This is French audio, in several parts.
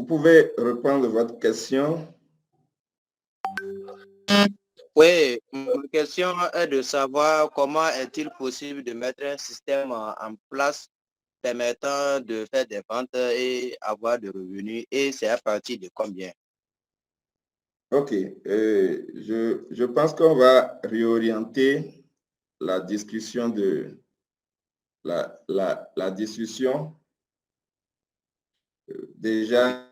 vous pouvez reprendre votre question. Oui, ma question est de savoir comment est-il possible de mettre un système en place permettant de faire des ventes et avoir des revenus, et c'est à partir de combien? Ok, je pense qu'on va réorienter la discussion de la discussion. Déjà,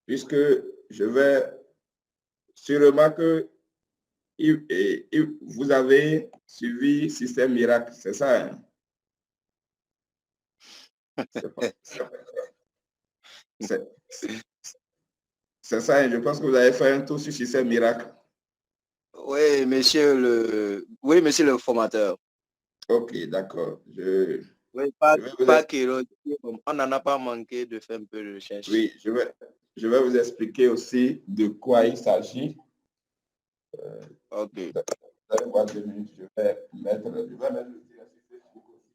puisque je vais sûrement que vous avez suivi Système Miracle, c'est ça, hein? C'est ça, hein? Je pense que vous avez fait un tour sur Système Miracle. Oui, monsieur le formateur. Ok, d'accord. Oui, on n'en a pas manqué de faire un peu de recherche. Oui, je vais vous expliquer aussi de quoi il s'agit. Ok. Vous allez voir 2 minutes, je vais mettre le lien sur Facebook aussi.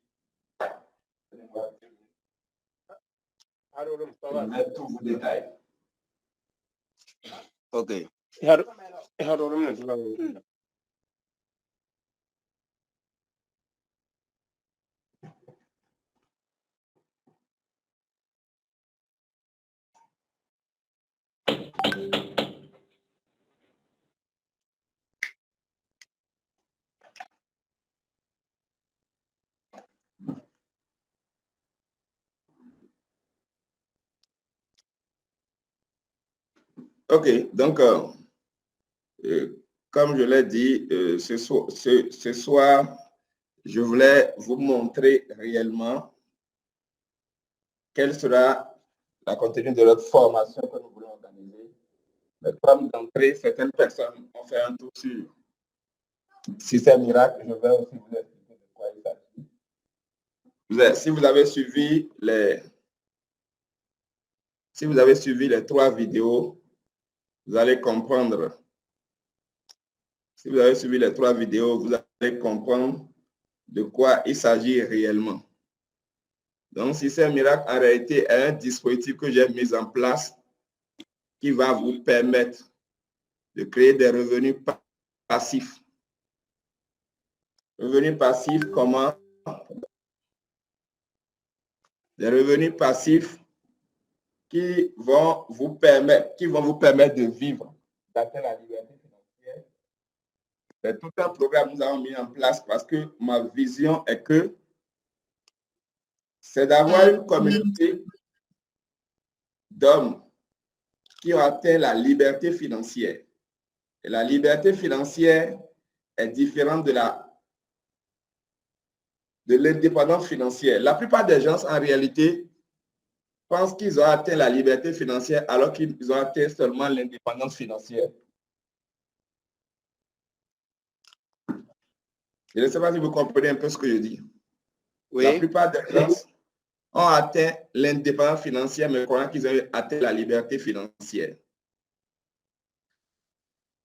Je vais mettre tous vos détails. Ok. Ok, donc, comme je l'ai dit, ce soir, je voulais vous montrer réellement quelle sera la contenu de notre formation que nous voulons organiser. Mais comme d'entrée, certaines personnes ont fait un tour sur Système Miracle, je vais aussi vous expliquer de quoi il s'agit. Si vous avez suivi les 3 vidéos, vous allez comprendre. Si vous avez suivi les 3 vidéos, vous allez comprendre de quoi il s'agit réellement. Donc, Système Miracle, en réalité, est un dispositif que j'ai mis en place qui va vous permettre de créer des revenus passifs. Revenus passifs, comment? Des revenus passifs qui vont vous permettre de vivre, d'atteindre la liberté financière. C'est tout un programme que nous avons mis en place parce que ma vision est que c'est d'avoir une communauté d'hommes qui ont atteint la liberté financière. Et la liberté financière est différente de l'indépendance financière. La plupart des gens, en réalité, pensent qu'ils ont atteint la liberté financière alors qu'ils ont atteint seulement l'indépendance financière. Je ne sais pas si vous comprenez un peu ce que je dis. Oui. La plupart des gens ont atteint l'indépendance financière, mais croyant qu'ils ont atteint la liberté financière.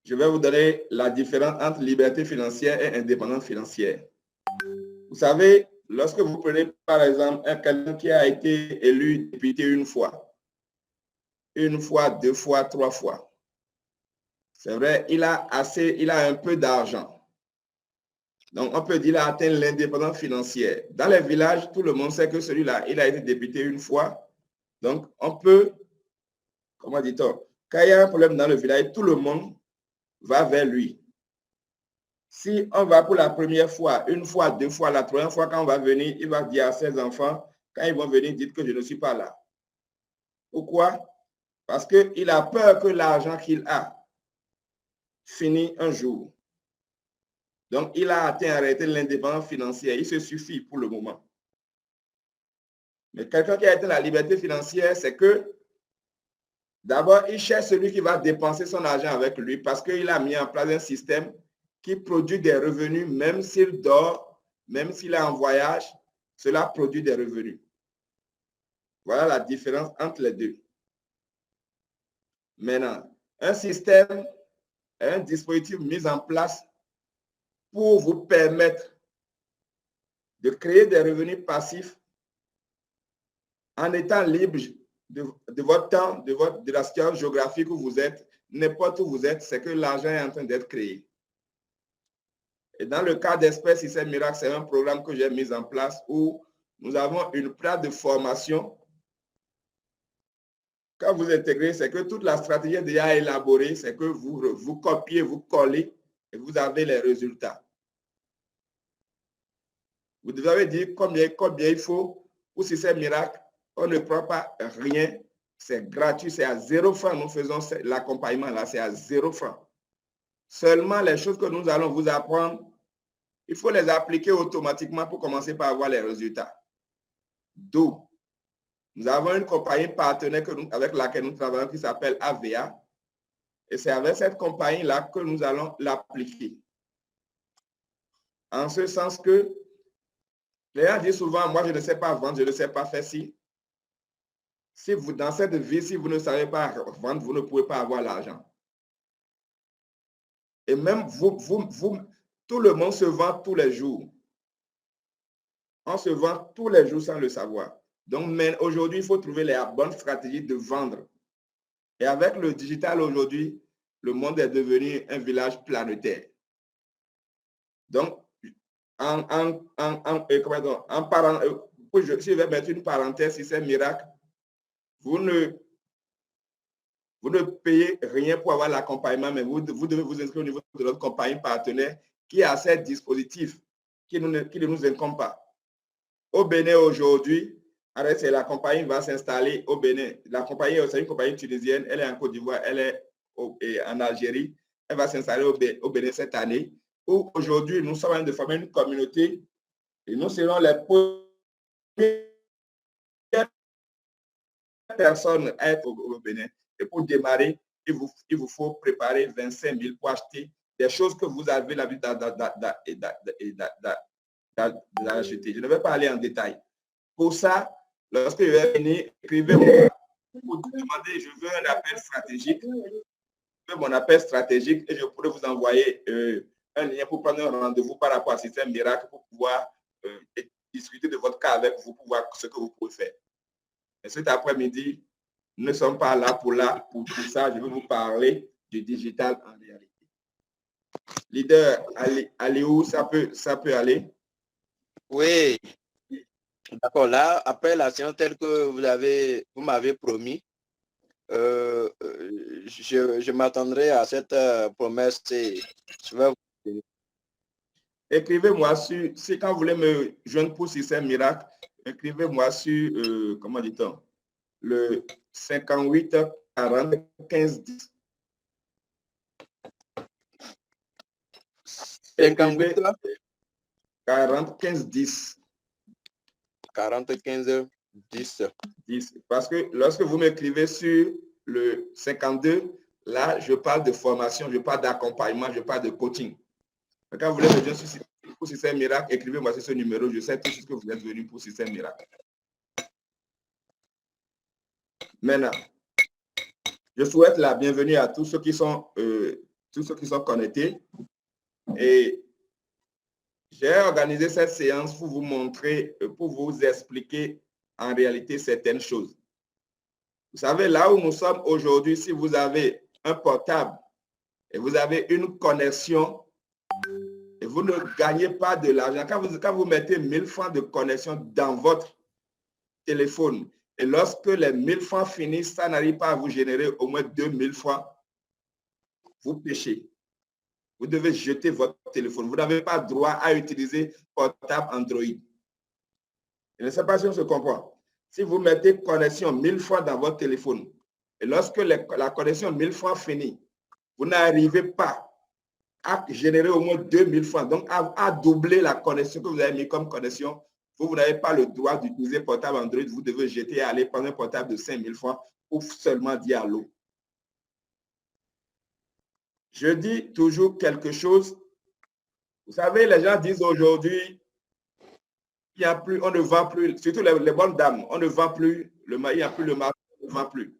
Je vais vous donner la différence entre liberté financière et indépendance financière. Vous savez, lorsque vous prenez par exemple quelqu'un qui a été élu député une fois, 2 fois, 3 fois, c'est vrai, il a un peu d'argent. Donc, on peut dire qu'il a atteint l'indépendance financière. Dans les villages, tout le monde sait que celui-là, il a été député une fois. Donc, on peut, comment dit-on, quand il y a un problème dans le village, tout le monde va vers lui. Si on va pour la première fois, 1 fois, 2 fois, la 3e fois, quand on va venir, il va dire à ses enfants, quand ils vont venir, dites que je ne suis pas là. Pourquoi? Parce qu'il a peur que l'argent qu'il a finisse un jour. Donc, il a atteint en réalité l'indépendance financière. Il se suffit pour le moment. Mais quelqu'un qui a atteint la liberté financière, c'est que d'abord, il cherche celui qui va dépenser son argent avec lui parce qu'il a mis en place un système qui produit des revenus, même s'il dort, même s'il est en voyage, cela produit des revenus. Voilà la différence entre les deux. Maintenant, un système, un dispositif mis en place pour vous permettre de créer des revenus passifs en étant libre de votre temps, de la situation géographique où vous êtes, n'importe où vous êtes, c'est que l'argent est en train d'être créé. Et dans le cas d'Espèce Système Miracle, c'est un programme que j'ai mis en place où nous avons une place de formation. Quand vous intégrez, c'est que toute la stratégie est déjà élaborée, c'est que vous copiez, vous collez et vous avez les résultats. Vous devez dire combien il faut pour Système Miracle. On ne prend pas rien, c'est gratuit, c'est à 0 francs. Nous faisons l'accompagnement là, c'est à 0 francs. Seulement les choses que nous allons vous apprendre, il faut les appliquer automatiquement pour commencer par avoir les résultats. D'où nous avons une compagnie partenaire avec laquelle nous travaillons qui s'appelle AVA. Et c'est avec cette compagnie-là que nous allons l'appliquer. En ce sens que les gens disent souvent, moi je ne sais pas vendre, je ne sais pas faire ci. Si vous, dans cette vie, si vous ne savez pas vendre, vous ne pouvez pas avoir l'argent. Et même tout le monde se vend tous les jours. On se vend tous les jours sans le savoir. Donc, aujourd'hui, il faut trouver la bonne stratégie de vendre. Et avec le digital aujourd'hui, le monde est devenu un village planétaire. Donc, si je vais mettre une parenthèse, si c'est miracle, vous ne payez rien pour avoir l'accompagnement, mais vous devez vous inscrire au niveau de notre compagnie partenaire qui a ces dispositifs qui ne nous incombent pas. Au Bénin aujourd'hui, la compagnie va s'installer au Bénin. La compagnie, c'est une compagnie tunisienne, elle est en Côte d'Ivoire, elle est en Algérie. Elle va s'installer au Bénin cette année. Où aujourd'hui, nous sommes en train de former une communauté et nous serons les premières personnes à être au Bénin. Et pour démarrer, il vous faut préparer 25 000 pour acheter des choses que vous avez l'habitude d'acheter. Je ne vais pas aller en détail. Pour ça, lorsque je vais venir, écrivez-moi pour demander, je veux un appel stratégique. Je veux mon appel stratégique et je pourrais vous envoyer un lien pour prendre un rendez-vous par rapport à Système Miracle pour pouvoir discuter de votre cas avec vous pour voir ce que vous pouvez faire. Et cet après-midi, nous ne sommes pas là pour tout ça. Je vais vous parler du digital en réalité. Leader, allez où ça peut aller? Oui. D'accord. Là, après la séance telle que vous m'avez promis, je m'attendrai à cette promesse. Je vais vous... Écrivez-moi sur, si quand vous voulez me joindre pour Système Miracle, écrivez-moi sur, comment dit-on, le 58 40 15 10. 58 40 15 10. 40 15 10. 10. Parce que lorsque vous m'écrivez sur le 52, là, je parle de formation, je parle d'accompagnement, je parle de coaching. Quand vous voulez me joindre pour Système Miracle, écrivez-moi sur ce numéro. Je sais tout ce que vous êtes venu pour Système Miracle. Maintenant, je souhaite la bienvenue à tous ceux qui sont connectés. Et j'ai organisé cette séance pour vous montrer, pour vous expliquer en réalité certaines choses. Vous savez, là où nous sommes aujourd'hui, si vous avez un portable et vous avez une connexion et vous ne gagnez pas de l'argent, quand vous mettez 1000 francs de connexion dans votre téléphone et lorsque les 1000 francs finissent, ça n'arrive pas à vous générer au moins 2000 francs, vous péchez. Vous devez jeter votre téléphone. Vous n'avez pas droit à utiliser portable Android. Je ne sais pas si on se comprend. Si vous mettez connexion 1000 francs dans votre téléphone et lorsque la connexion 1000 francs finit, vous n'arrivez pas à générer au moins 2000 francs, donc à doubler la connexion que vous avez mis comme connexion, vous n'avez pas le droit d'utiliser portable Android. Vous devez jeter et aller prendre un portable de 5000 francs pour seulement dire allô. Je dis toujours quelque chose. Vous savez, les gens disent aujourd'hui, il n'y a plus, on ne vend plus, surtout les bonnes dames, on ne vend plus, il n'y a plus le marché, on ne vend plus.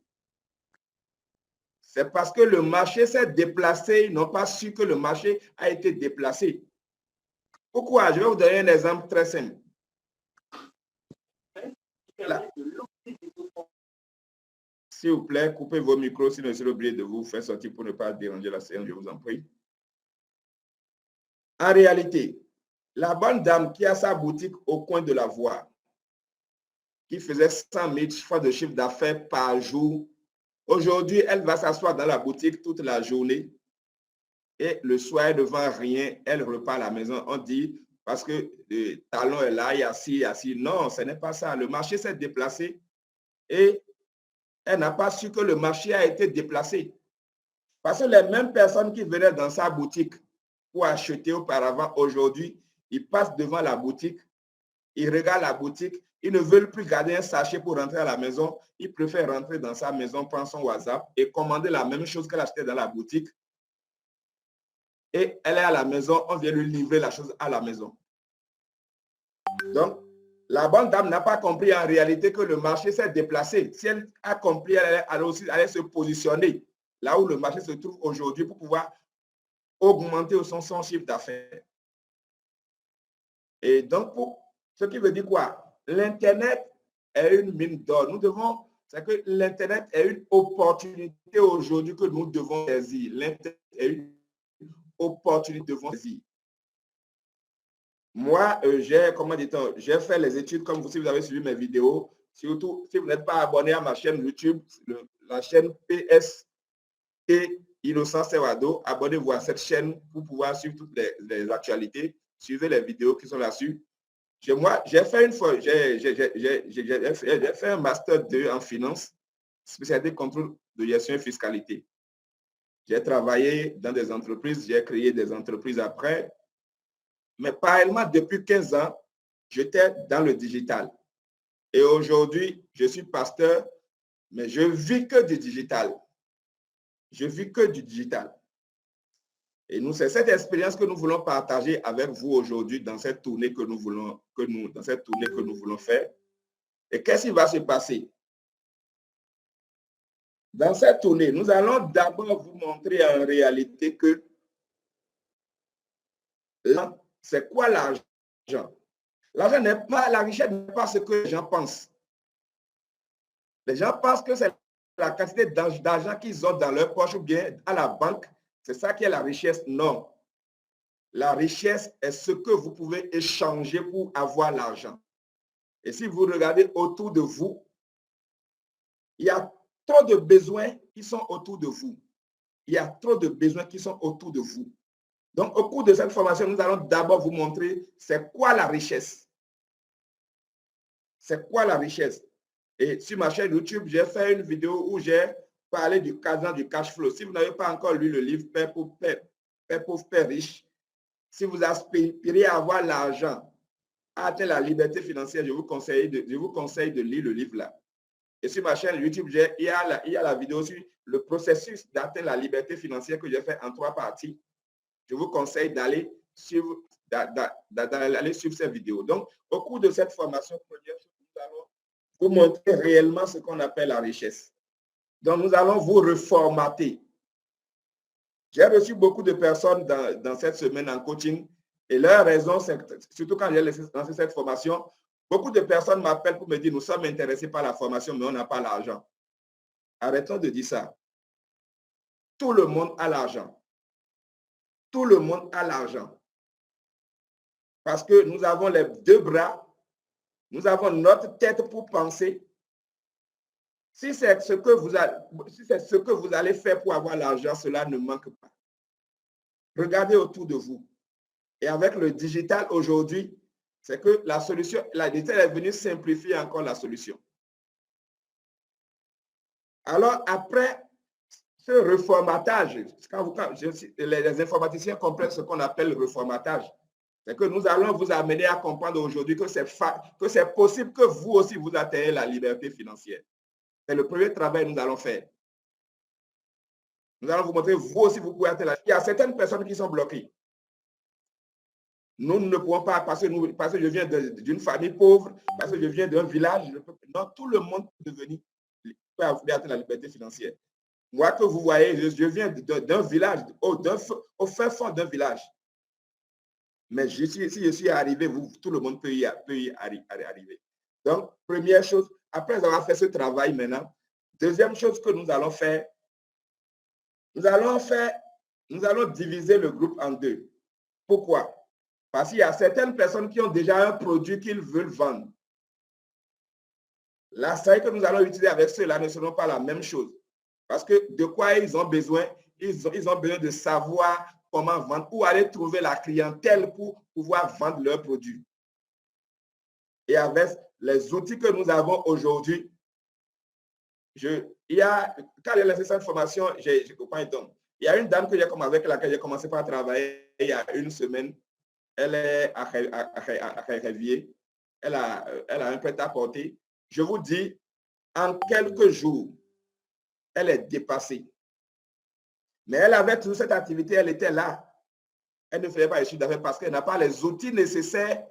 C'est parce que le marché s'est déplacé, ils n'ont pas su que le marché a été déplacé. Pourquoi? Je vais vous donner un exemple très simple. Là. S'il vous plaît, coupez vos micros, sinon je serai obligé de vous faire sortir pour ne pas déranger la séance, je vous en prie. En réalité, la bonne dame qui a sa boutique au coin de la voie, qui faisait 100 000 francs de chiffre d'affaires par jour, aujourd'hui, elle va s'asseoir dans la boutique toute la journée et le soir, elle ne vend rien, elle repart à la maison. On dit, parce que le talon est là, il est assis. Non, ce n'est pas ça. Le marché s'est déplacé et elle n'a pas su que le marché a été déplacé. Parce que les mêmes personnes qui venaient dans sa boutique pour acheter auparavant, aujourd'hui, ils passent devant la boutique, ils regardent la boutique, ils ne veulent plus garder un sachet pour rentrer à la maison, ils préfèrent rentrer dans sa maison, prendre son WhatsApp et commander la même chose qu'elle achetait dans la boutique. Et elle est à la maison, on vient lui livrer la chose à la maison. Donc, la bonne dame n'a pas compris en réalité que le marché s'est déplacé. Si elle a compris, elle allait se positionner là où le marché se trouve aujourd'hui pour pouvoir augmenter son chiffre d'affaires. Et donc, ce qui veut dire quoi? L'Internet est une mine d'or. C'est que l'Internet est une opportunité aujourd'hui que nous devons saisir. L'Internet est une opportunité que nous devons saisir. Moi, j'ai fait les études comme vous, si vous avez suivi mes vidéos. Surtout, si vous n'êtes pas abonné à ma chaîne YouTube, la chaîne PST Innocent Servado, abonnez-vous à cette chaîne pour pouvoir suivre toutes les actualités. Suivez les vidéos qui sont là-dessus. Moi, j'ai fait une fois, j'ai fait un master 2 en finance, spécialité contrôle de gestion et fiscalité. J'ai travaillé dans des entreprises, j'ai créé des entreprises après. Mais parallèlement, depuis 15 ans, j'étais dans le digital. Et aujourd'hui, je suis pasteur, mais je vis que du digital. Je vis que du digital. Et nous, c'est cette expérience que nous voulons partager avec vous aujourd'hui dans cette tournée que nous voulons faire. Et qu'est-ce qui va se passer? Dans cette tournée, nous allons d'abord vous montrer en réalité que là, c'est quoi l'argent? L'argent n'est pas, la richesse n'est pas ce que les gens pensent. Les gens pensent que c'est la quantité d'argent qu'ils ont dans leur poche ou bien à la banque. C'est ça qui est la richesse. Non. La richesse est ce que vous pouvez échanger pour avoir l'argent. Et si vous regardez autour de vous, il y a trop de besoins qui sont autour de vous. Il y a trop de besoins qui sont autour de vous. Donc, au cours de cette formation, nous allons d'abord vous montrer c'est quoi la richesse. C'est quoi la richesse? Et sur ma chaîne YouTube, j'ai fait une vidéo où j'ai parlé du cadran du cash flow. Si vous n'avez pas encore lu le livre Père pauvre, Père riche, si vous aspirez à avoir l'argent, à atteindre la liberté financière, je vous conseille de lire le livre là. Et sur ma chaîne YouTube, il y a la vidéo sur le processus d'atteindre la liberté financière que j'ai fait en 3 parties. Je vous conseille d'aller suivre cette vidéo. Donc, au cours de cette formation, nous allons vous montrer réellement ce qu'on appelle la richesse. Donc, nous allons vous reformater. J'ai reçu beaucoup de personnes dans cette semaine en coaching et leur raison, c'est surtout quand j'ai lancé cette formation, beaucoup de personnes m'appellent pour me dire nous sommes intéressés par la formation, mais on n'a pas l'argent. Arrêtons de dire ça. Tout le monde a l'argent. Tout le monde a l'argent. Parce que nous avons les 2 bras, nous avons notre tête pour penser. Si c'est ce que vous allez faire pour avoir l'argent, cela ne manque pas. Regardez autour de vous. Et avec le digital aujourd'hui, c'est que la solution, la digital est venue simplifier encore la solution. Alors, après ce reformatage, les informaticiens comprennent ce qu'on appelle le reformatage. C'est que nous allons vous amener à comprendre aujourd'hui que c'est possible que vous aussi vous atteignez la liberté financière. C'est le premier travail que nous allons faire. Nous allons vous montrer, vous aussi, vous pouvez atteindre. Il y a certaines personnes qui sont bloquées. Nous ne pouvons pas, parce que je viens d'une famille pauvre, parce que je viens d'un village. Non, tout le monde peut atteindre la liberté financière. Moi que vous voyez, je viens d'un village, au fin fond d'un village. Mais si je suis arrivé, tout le monde peut y arriver. Donc, première chose, après avoir fait ce travail maintenant, Deuxième chose que nous allons faire, nous allons diviser le groupe en deux. Pourquoi? Parce qu'il y a certaines personnes qui ont déjà un produit qu'ils veulent vendre. La stratégie que nous allons utiliser avec ceux-là ne seront pas la même chose. Parce que de quoi ils ont besoin? Ils ont besoin de savoir comment vendre, où aller trouver la clientèle pour pouvoir vendre leurs produits. Et avec les outils que nous avons aujourd'hui, quand j'ai lancé cette formation, je comprends donc. Il y a une dame avec laquelle j'ai commencé par travailler il y a une semaine. Elle est à Révier. Elle a un prêt-à-porter. Je vous dis, en quelques jours, elle est dépassée. Mais elle avait toujours cette activité, elle était là. Elle ne faisait pas les chiffres d'affaires parce qu'elle n'a pas les outils nécessaires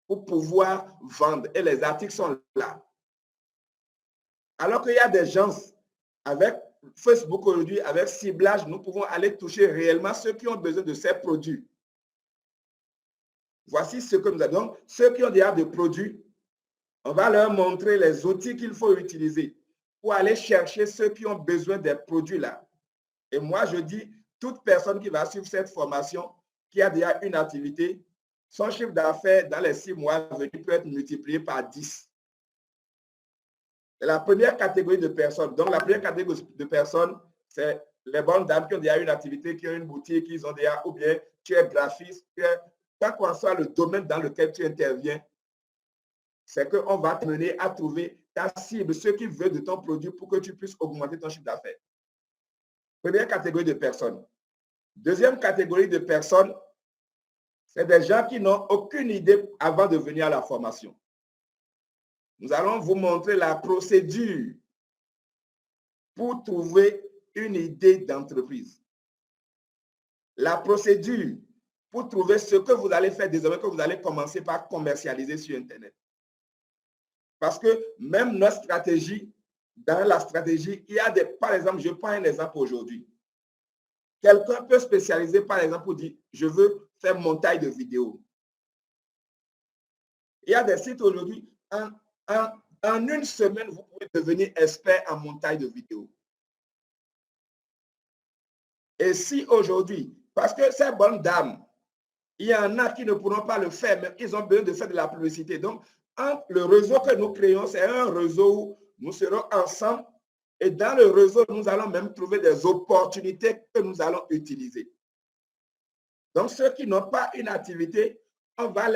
pour pouvoir vendre. Et les articles sont là. Alors qu'il y a des gens avec Facebook aujourd'hui, avec ciblage, nous pouvons aller toucher réellement ceux qui ont besoin de ces produits. Voici ce que nous avons. Ceux qui ont déjà des produits, on va leur montrer les outils qu'il faut utiliser pour aller chercher ceux qui ont besoin des produits-là. Et moi, je dis, toute personne qui va suivre cette formation, qui a déjà une activité, son chiffre d'affaires dans les 6 mois à venir peut être multiplié par 10. C'est la première catégorie de personnes. Donc, la première catégorie de personnes, c'est les bonnes dames qui ont déjà une activité, qui ont une boutique, qui ont déjà, ou bien tu es graphiste, quel qu'en soit le domaine dans lequel tu interviens, c'est qu'on va te mener à trouver ta cible, ceux qui veulent de ton produit pour que tu puisses augmenter ton chiffre d'affaires. Première catégorie de personnes. Deuxième catégorie de personnes, c'est des gens qui n'ont aucune idée avant de venir à la formation. Nous allons vous montrer la procédure pour trouver une idée d'entreprise. La procédure pour trouver ce que vous allez faire désormais, que vous allez commencer par commercialiser sur Internet. Parce que même notre stratégie, dans la stratégie, il y a des, par exemple, je prends un exemple aujourd'hui. Quelqu'un peut spécialiser, par exemple, pour dire, je veux faire montage de vidéos. Il y a des sites aujourd'hui, en une semaine, vous pouvez devenir expert en montage de vidéos. Et si aujourd'hui, parce que ces bonnes dames, il y en a qui ne pourront pas le faire, mais ils ont besoin de faire de la publicité. Donc, le réseau que nous créons, c'est un réseau où nous serons ensemble. Et dans le réseau, nous allons même trouver des opportunités que nous allons utiliser. Donc, ceux qui n'ont pas une activité, on va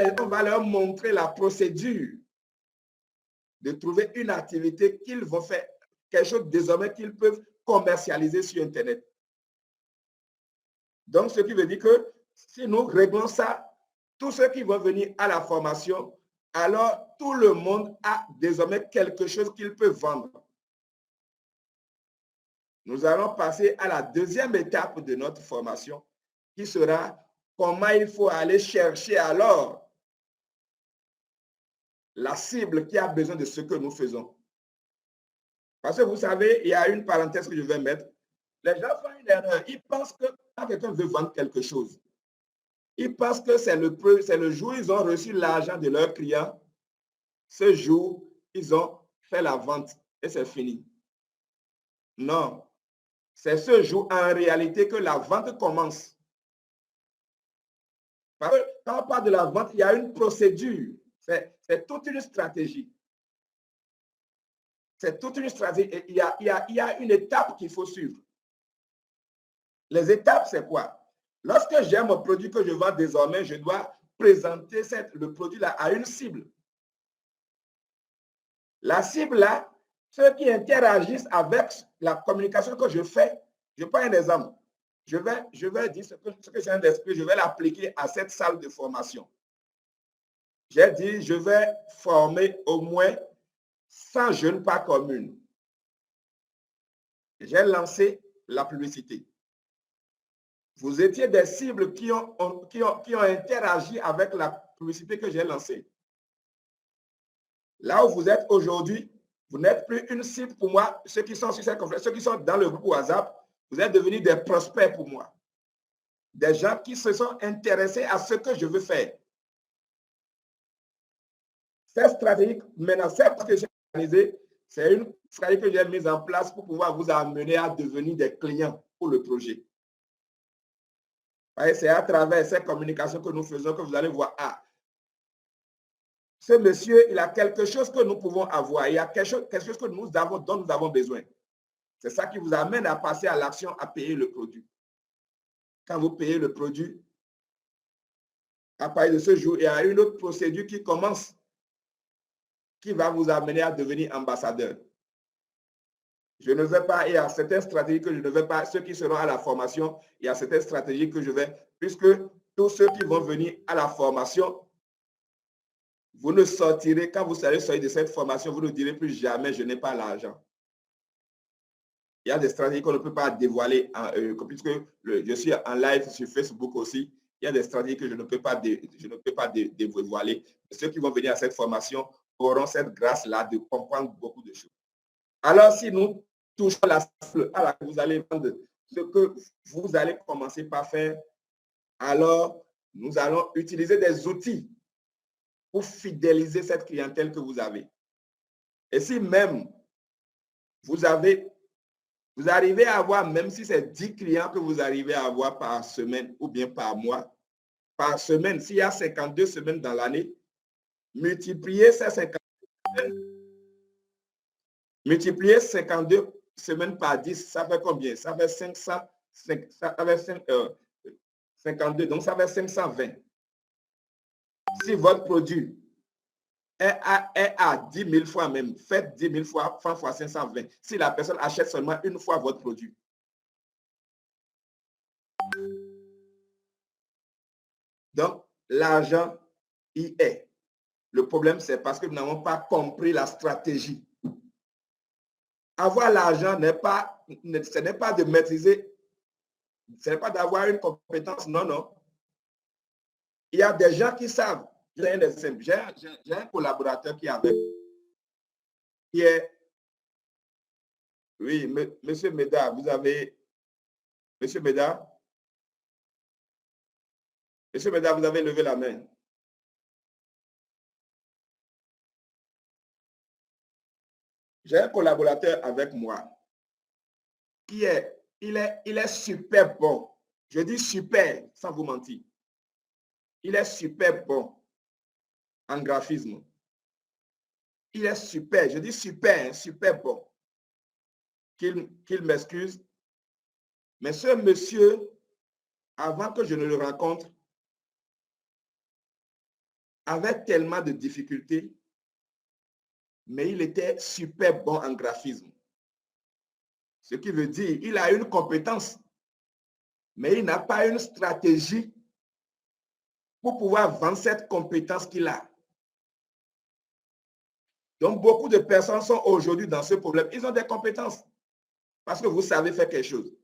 leur montrer la procédure de trouver une activité qu'ils vont faire, quelque chose désormais qu'ils peuvent commercialiser sur Internet. Donc, ce qui veut dire que si nous réglons ça, tous ceux qui vont venir à la formation, alors tout le monde a désormais quelque chose qu'il peut vendre. Nous allons passer à la deuxième étape de notre formation, qui sera comment il faut aller chercher alors la cible qui a besoin de ce que nous faisons. Parce que vous savez, il y a une parenthèse que je vais mettre. Les gens font une erreur. Ils pensent que quand quelqu'un veut vendre quelque chose, ils pensent que c'est le jour où ils ont reçu l'argent de leurs clients. Ce jour, ils ont fait la vente et c'est fini. Non. C'est ce jour en réalité que la vente commence. Parce que quand on parle de la vente, il y a une procédure. C'est toute une stratégie. C'est toute une stratégie. Et il y a une étape qu'il faut suivre. Les étapes, c'est quoi? Lorsque j'ai mon produit que je vends désormais, je dois présenter le produit-là à une cible. La cible là, ceux qui interagissent avec la communication que je fais, je prends un exemple. Je vais dire ce que j'ai viens d'expliquer, je vais l'appliquer à cette salle de formation. J'ai dit, je vais former au moins 100 jeunes par commune. J'ai lancé la publicité. Vous étiez des cibles qui ont interagi avec la publicité que j'ai lancée. Là où vous êtes aujourd'hui, vous n'êtes plus une cible pour moi. Ceux qui sont sur cette conférence, ceux qui sont dans le groupe WhatsApp, vous êtes devenus des prospects pour moi. Des gens qui se sont intéressés à ce que je veux faire. Cette stratégie, maintenant, cette stratégie organisée, C'est une stratégie que j'ai mise en place pour pouvoir vous amener à devenir des clients pour le projet. C'est à travers ces communications que nous faisons que vous allez voir, ah, ce monsieur, il a quelque chose que nous pouvons avoir. Il y a quelque chose que nous avons, dont nous avons besoin. C'est ça qui vous amène à passer à l'action, à payer le produit. Quand vous payez le produit, à partir de ce jour, il y a une autre procédure qui commence, qui va vous amener à devenir ambassadeur. Je ne vais pas, il y a certaines stratégies que je ne vais pas, ceux qui seront à la formation, il y a certaines stratégies que je vais, puisque tous ceux qui vont venir à la formation, vous ne sortirez, quand vous allez sortir de cette formation, vous ne direz plus jamais, je n'ai pas l'argent. Il y a des stratégies qu'on ne peut pas dévoiler, puisque je suis en live sur Facebook aussi. Il y a des stratégies que je ne peux pas dévoiler. Ceux qui vont venir à cette formation auront cette grâce-là de comprendre beaucoup de choses. Alors, si nous touchons la cible à laquelle vous allez vendre, ce que vous allez commencer par faire, alors nous allons utiliser des outils pour fidéliser cette clientèle que vous avez. Et si même vous arrivez à avoir, même si c'est 10 clients que vous arrivez à avoir par semaine ou bien par mois, par semaine, s'il y a 52 semaines dans l'année, multipliez ces 52 semaines par 10, ça fait combien? Ça fait 52, donc ça fait 520. Si votre produit est à 10 000 fois même, faites 10 000 fois, fois 520. Si la personne achète seulement une fois votre produit. Donc, l'argent y est. Le problème, c'est parce que nous n'avons pas compris la stratégie. Avoir l'argent ce n'est pas de maîtriser, ce n'est pas d'avoir une compétence, non, non. Il y a des gens qui savent. J'ai un collaborateur qui est, oui, monsieur Médard, vous avez, monsieur Médard, vous avez levé la main. J'ai un collaborateur avec moi qui il est super bon. Je dis super, sans vous mentir. Il est super bon en graphisme. Il est super, je dis super, super bon. Qu'il m'excuse. Mais ce monsieur, avant que je ne le rencontre, avait tellement de difficultés, mais il était super bon en graphisme. Ce qui veut dire qu'il a une compétence, mais il n'a pas une stratégie pour pouvoir vendre cette compétence qu'il a. Donc, beaucoup de personnes sont aujourd'hui dans ce problème. Ils ont des compétences parce que vous savez faire quelque chose.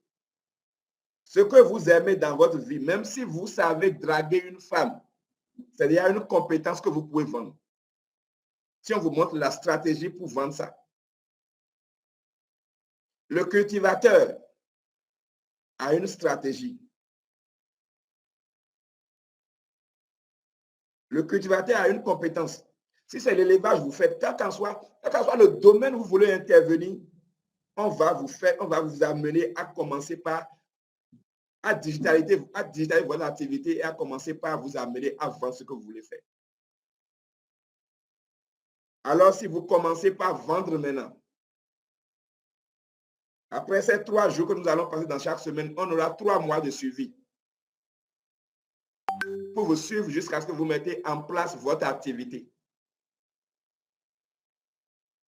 Ce que vous aimez dans votre vie, même si vous savez draguer une femme, c'est-à-dire une compétence que vous pouvez vendre. Si on vous montre la stratégie pour vendre ça. Le cultivateur a une stratégie. Le cultivateur a une compétence. Si c'est l'élevage, vous faites, quel qu'en soit le domaine où vous voulez intervenir, on va vous amener à commencer par à digitaliser votre activité et à commencer par vous amener à vendre ce que vous voulez faire. Alors, si vous commencez par vendre maintenant, après ces 3 jours que nous allons passer dans chaque semaine, on aura 3 mois de suivi pour vous suivre jusqu'à ce que vous mettez en place votre activité.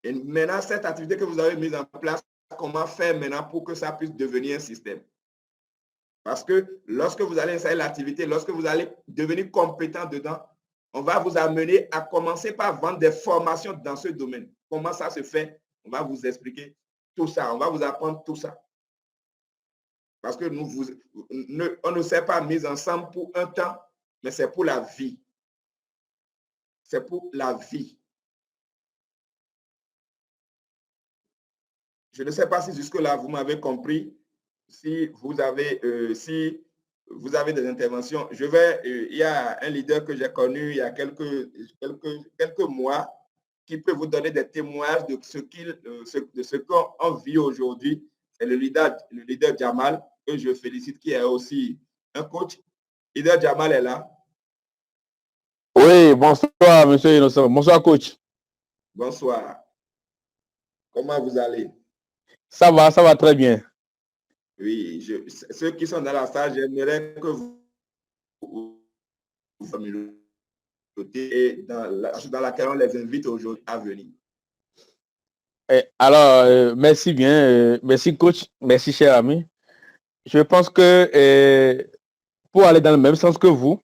Et maintenant, cette activité que vous avez mise en place, comment faire maintenant pour que ça puisse devenir un système? Parce que lorsque vous allez installer l'activité, lorsque vous allez devenir compétent dedans, on va vous amener à commencer par vendre des formations dans ce domaine. Comment ça se fait? On va vous expliquer tout ça. On va vous apprendre tout ça. Parce que on ne s'est pas mis ensemble pour un temps, mais c'est pour la vie. C'est pour la vie. Je ne sais pas si jusque-là, vous m'avez compris. Si vous avez des interventions, il y a un leader que j'ai connu il y a quelques mois qui peut vous donner des témoignages de ce qu'on vit aujourd'hui. C'est le leader Jamal, que je félicite, qui est aussi un coach. Leader Jamal est là. Oui, bonsoir, monsieur Innocent. Bonsoir, coach. Bonsoir. Comment vous allez? Ça va très bien. Oui, ceux qui sont dans la salle, j'aimerais que vous et dans laquelle on les invite aujourd'hui à venir. Alors, merci bien. Merci, coach. Merci, cher ami. Je pense que pour aller dans le même sens que vous,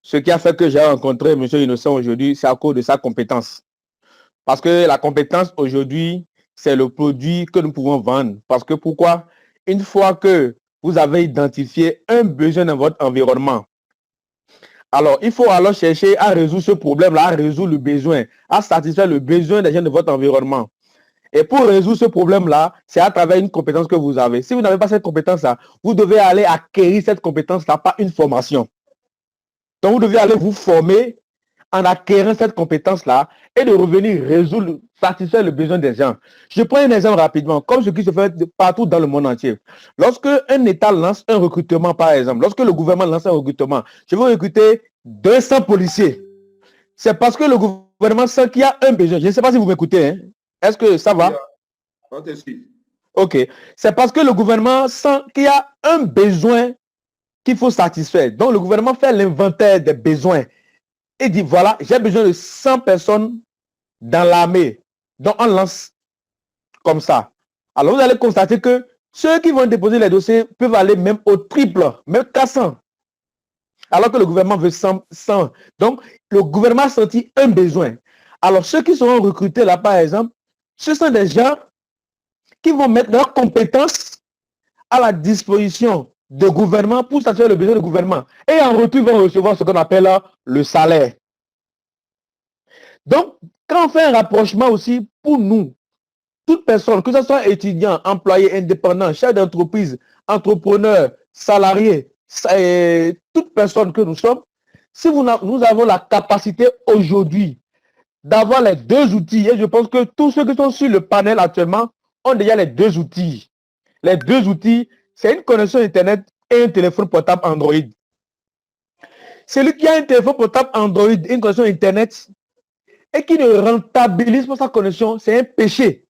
ce qui a fait que j'ai rencontré M. Innocent aujourd'hui, c'est à cause de sa compétence. Parce que la compétence aujourd'hui, c'est le produit que nous pouvons vendre. Parce que pourquoi? Une fois que vous avez identifié un besoin dans votre environnement, alors il faut alors chercher à résoudre ce problème-là, à résoudre le besoin, à satisfaire le besoin des gens de votre environnement. Et pour résoudre ce problème-là, c'est à travers une compétence que vous avez. Si vous n'avez pas cette compétence-là, vous devez aller acquérir cette compétence-là par une formation. Donc, vous devez aller vous former en acquérant cette compétence-là et de revenir résoudre, satisfaire le besoin des gens. Je prends un exemple rapidement, comme ce qui se fait partout dans le monde entier. Lorsque un État lance un recrutement, par exemple, lorsque le gouvernement lance un recrutement, je veux recruter 200 policiers. C'est parce que le gouvernement sent qu'il y a un besoin. Je ne sais pas si vous m'écoutez. Hein? Est-ce que ça va? On te suit. Ok. C'est parce que le gouvernement sent qu'il y a un besoin qu'il faut satisfaire. Donc, le gouvernement fait l'inventaire des besoins et dit, voilà, j'ai besoin de 100 personnes dans l'armée. Donc, on lance comme ça. Alors, vous allez constater que ceux qui vont déposer les dossiers peuvent aller même au triple, même 400. Alors que le gouvernement veut 100. Donc, le gouvernement a senti un besoin. Alors, ceux qui seront recrutés là, par exemple, ce sont des gens qui vont mettre leurs compétences à la disposition du gouvernement pour satisfaire le besoin du gouvernement. Et en retour, ils vont recevoir ce qu'on appelle le salaire. Donc, quand on fait un rapprochement aussi pour nous, toute personne, que ce soit étudiant, employé, indépendant, chef d'entreprise, entrepreneur, salarié, toute personne que nous sommes, si nous avons la capacité aujourd'hui d'avoir les deux outils, et je pense que tous ceux qui sont sur le panel actuellement ont déjà les deux outils. Les deux outils, c'est une connexion Internet et un téléphone portable Android. Celui qui a un téléphone portable Android, une connexion Internet, et qui ne rentabilise pas sa connexion, c'est un péché.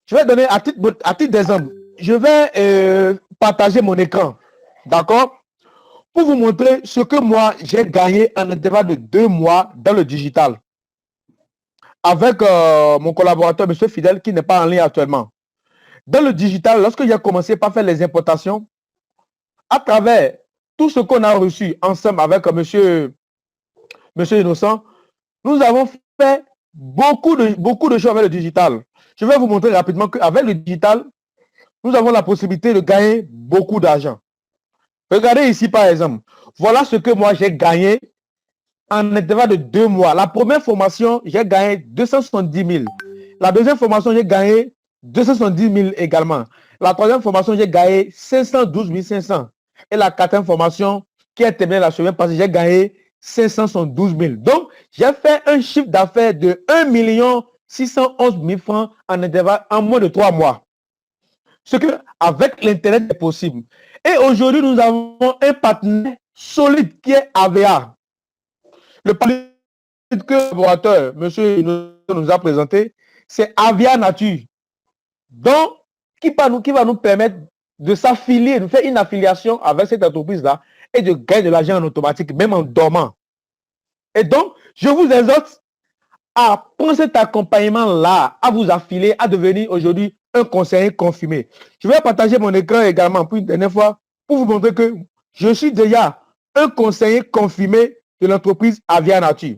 Je vais donner à titre d'exemple, je vais partager mon écran, d'accord? Pour vous montrer ce que moi, j'ai gagné en intervalle de 2 mois dans le digital. Avec mon collaborateur, M. Fidel, qui n'est pas en ligne actuellement. Dans le digital, lorsque j'ai commencé par faire les importations, à travers tout ce qu'on a reçu ensemble avec M. Innocent, nous avons fait beaucoup de choses avec le digital. Je vais vous montrer rapidement qu'avec le digital, nous avons la possibilité de gagner beaucoup d'argent. Regardez ici, par exemple. Voilà ce que moi, j'ai gagné en intervalle de 2 mois. La première formation, j'ai gagné 270 000. La deuxième formation, j'ai gagné 270 000 également. La troisième formation, j'ai gagné 512 500. Et la quatrième formation, qui est terminée la semaine passée, j'ai gagné 512 000. Donc, j'ai fait un chiffre d'affaires de 1 611 000 francs en intervalle en moins de 3 mois. Ce que, avec l'Internet, est possible. Et aujourd'hui, nous avons un partenaire solide qui est AVA. Le partenaire que le collaborateur, monsieur, nous a présenté, c'est Avia Nature. Donc, qui va nous permettre de s'affilier, de faire une affiliation avec cette entreprise-là et de gagner de l'argent en automatique, même en dormant. Et donc, je vous exhorte à prendre cet accompagnement-là, à vous affilier, à devenir aujourd'hui un conseiller confirmé. Je vais partager mon écran également pour une dernière fois pour vous montrer que je suis déjà un conseiller confirmé de l'entreprise Avia Nature.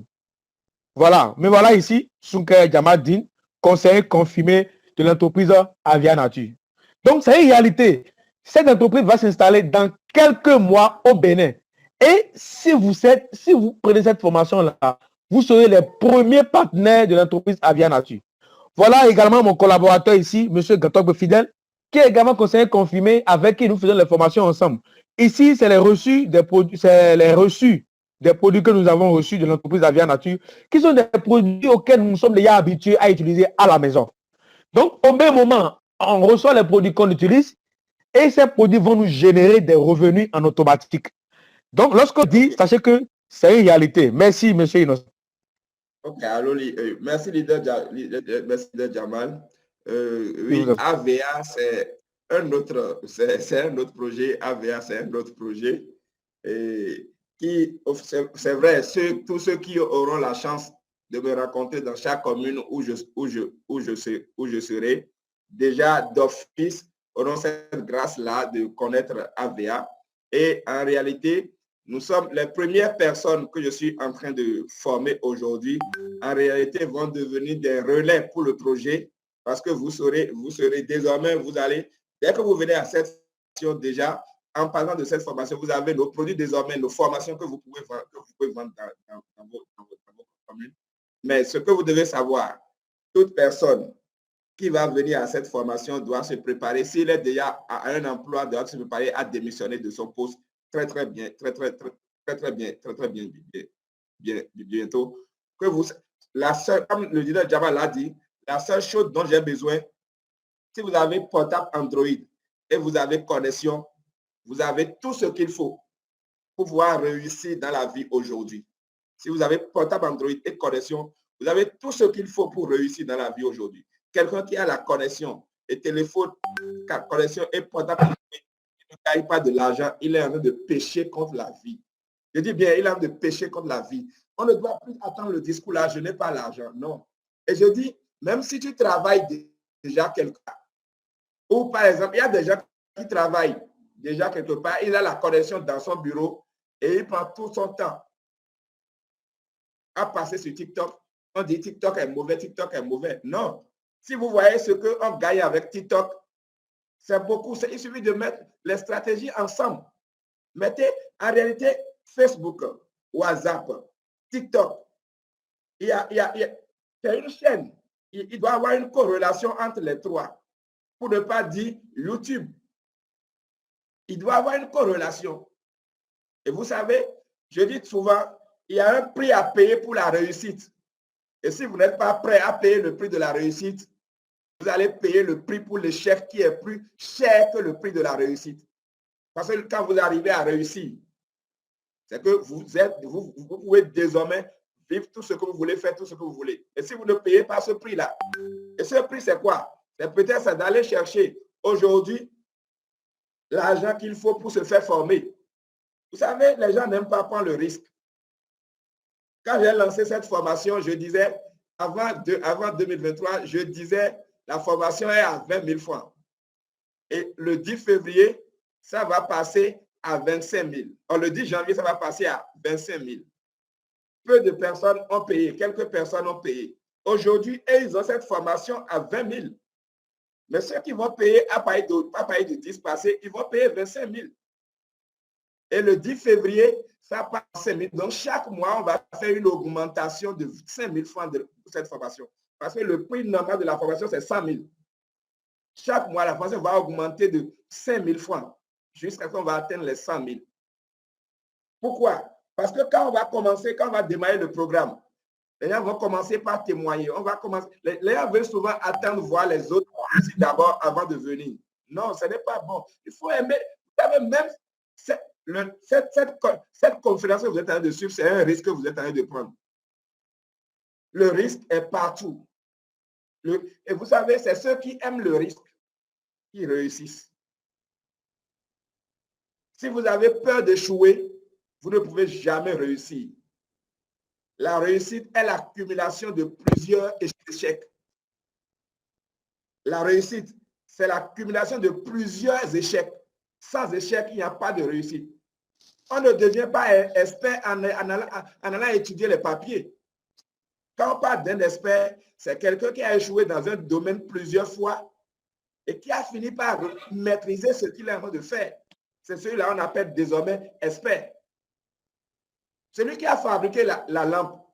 Voilà, me voilà ici, Sunker Jamadine, conseiller confirmé de l'entreprise Avia Nature. Donc, c'est une réalité. Cette entreprise va s'installer dans quelques mois au Bénin. Et si vous prenez cette formation-là, vous serez les premiers partenaires de l'entreprise Avia Nature. Voilà également mon collaborateur ici, M. Gatogbe Fidel, qui est également conseiller confirmé avec qui nous faisons les formations ensemble. Ici, c'est les reçus des produits, c'est les reçus des produits que nous avons reçus de l'entreprise Avia Nature, qui sont des produits auxquels nous sommes déjà habitués à utiliser à la maison. Donc, au même moment, on reçoit les produits qu'on utilise et ces produits vont nous générer des revenus en automatique. Donc, lorsqu'on dit, sachez que c'est une réalité. Merci, monsieur Innocent. Ok, alors, merci, leader Jamal. Oui, AVA, c'est un autre projet. AVA, c'est un autre projet. Et c'est vrai, tous ceux qui auront la chance de me rencontrer dans chaque commune où je serai, déjà d'office auront cette grâce-là de connaître AVA. Et en réalité, nous sommes les premières personnes que je suis en train de former aujourd'hui. En réalité, vont devenir des relais pour le projet parce que vous serez désormais, dès que vous venez à cette session déjà, en parlant de cette formation, vous avez nos produits désormais, nos formations que vous pouvez vendre dans votre commune. Mais ce que vous devez savoir, toute personne qui va venir à cette formation doit se préparer. S'il est déjà à un emploi, doit se préparer à démissionner de son poste très bien, bientôt. Comme le leader Jamal l'a dit, la seule chose dont j'ai besoin, si vous avez portable Android et vous avez connexion, vous avez tout ce qu'il faut pour pouvoir réussir dans la vie aujourd'hui. Si vous avez portable Android et connexion, vous avez tout ce qu'il faut pour réussir dans la vie aujourd'hui. Quelqu'un qui a la connexion et téléphone, connexion et portable Android, il ne gagne pas de l'argent, il est en train de pécher contre la vie. Je dis bien, il est en train de pécher contre la vie. On ne doit plus attendre le discours là, je n'ai pas l'argent. Non. Et je dis, même si tu travailles déjà quelque part, ou par exemple, il y a des gens qui travaillent déjà quelque part, il a la connexion dans son bureau et il prend tout son temps à passer sur TikTok. On dit TikTok est mauvais, TikTok est mauvais. Non. Si vous voyez ce qu'on gagne avec TikTok, c'est beaucoup. Il suffit de mettre les stratégies ensemble. Mettez en réalité Facebook, WhatsApp, TikTok. C'est une chaîne. Il doit y avoir une corrélation entre les trois. Pour ne pas dire YouTube. Il doit y avoir une corrélation. Et vous savez, je dis souvent, il y a un prix à payer pour la réussite. Et si vous n'êtes pas prêt à payer le prix de la réussite, vous allez payer le prix pour l'échec qui est plus cher que le prix de la réussite. Parce que quand vous arrivez à réussir, c'est que vous pouvez désormais vivre tout ce que vous voulez, faire tout ce que vous voulez. Et si vous ne payez pas ce prix-là, et ce prix, c'est quoi? C'est peut-être d'aller chercher aujourd'hui l'argent qu'il faut pour se faire former. Vous savez, les gens n'aiment pas prendre le risque. Quand j'ai lancé cette formation, je disais, avant 2023, je disais, la formation est à 20 000 francs. Et le 10 février, ça va passer à 25 000. Le 10 janvier, ça va passer à 25 000. Peu de personnes ont payé, quelques personnes ont payé. Aujourd'hui, ils ont cette formation à 20 000. Mais ceux qui vont payer à payer de 10 passés, ils vont payer 25 000. Et le 10 février, ça passe à 5 000. Donc, chaque mois, on va faire une augmentation de 5 000 francs pour cette formation. Parce que le prix normal de la formation, c'est 100 000. Chaque mois, la formation va augmenter de 5 000 francs jusqu'à ce qu'on va atteindre les 100 000. Pourquoi? Parce que quand on va démarrer le programme, les gens vont commencer par témoigner. Les gens veulent souvent attendre voir les autres d'abord avant de venir. Non, ce n'est pas bon. Il faut aimer. Vous savez, même cette conférence que vous êtes en train de suivre, c'est un risque que vous êtes en train de prendre. Le risque est partout. Et vous savez, c'est ceux qui aiment le risque qui réussissent. Si vous avez peur d'échouer, vous ne pouvez jamais réussir. La réussite est l'accumulation de plusieurs échecs. La réussite, c'est l'accumulation de plusieurs échecs. Sans échec, il n'y a pas de réussite. On ne devient pas expert en allant étudier les papiers. Quand on parle d'un expert, c'est quelqu'un qui a échoué dans un domaine plusieurs fois et qui a fini par maîtriser ce qu'il est en train de faire. C'est celui-là qu'on appelle désormais expert. Celui qui a fabriqué la lampe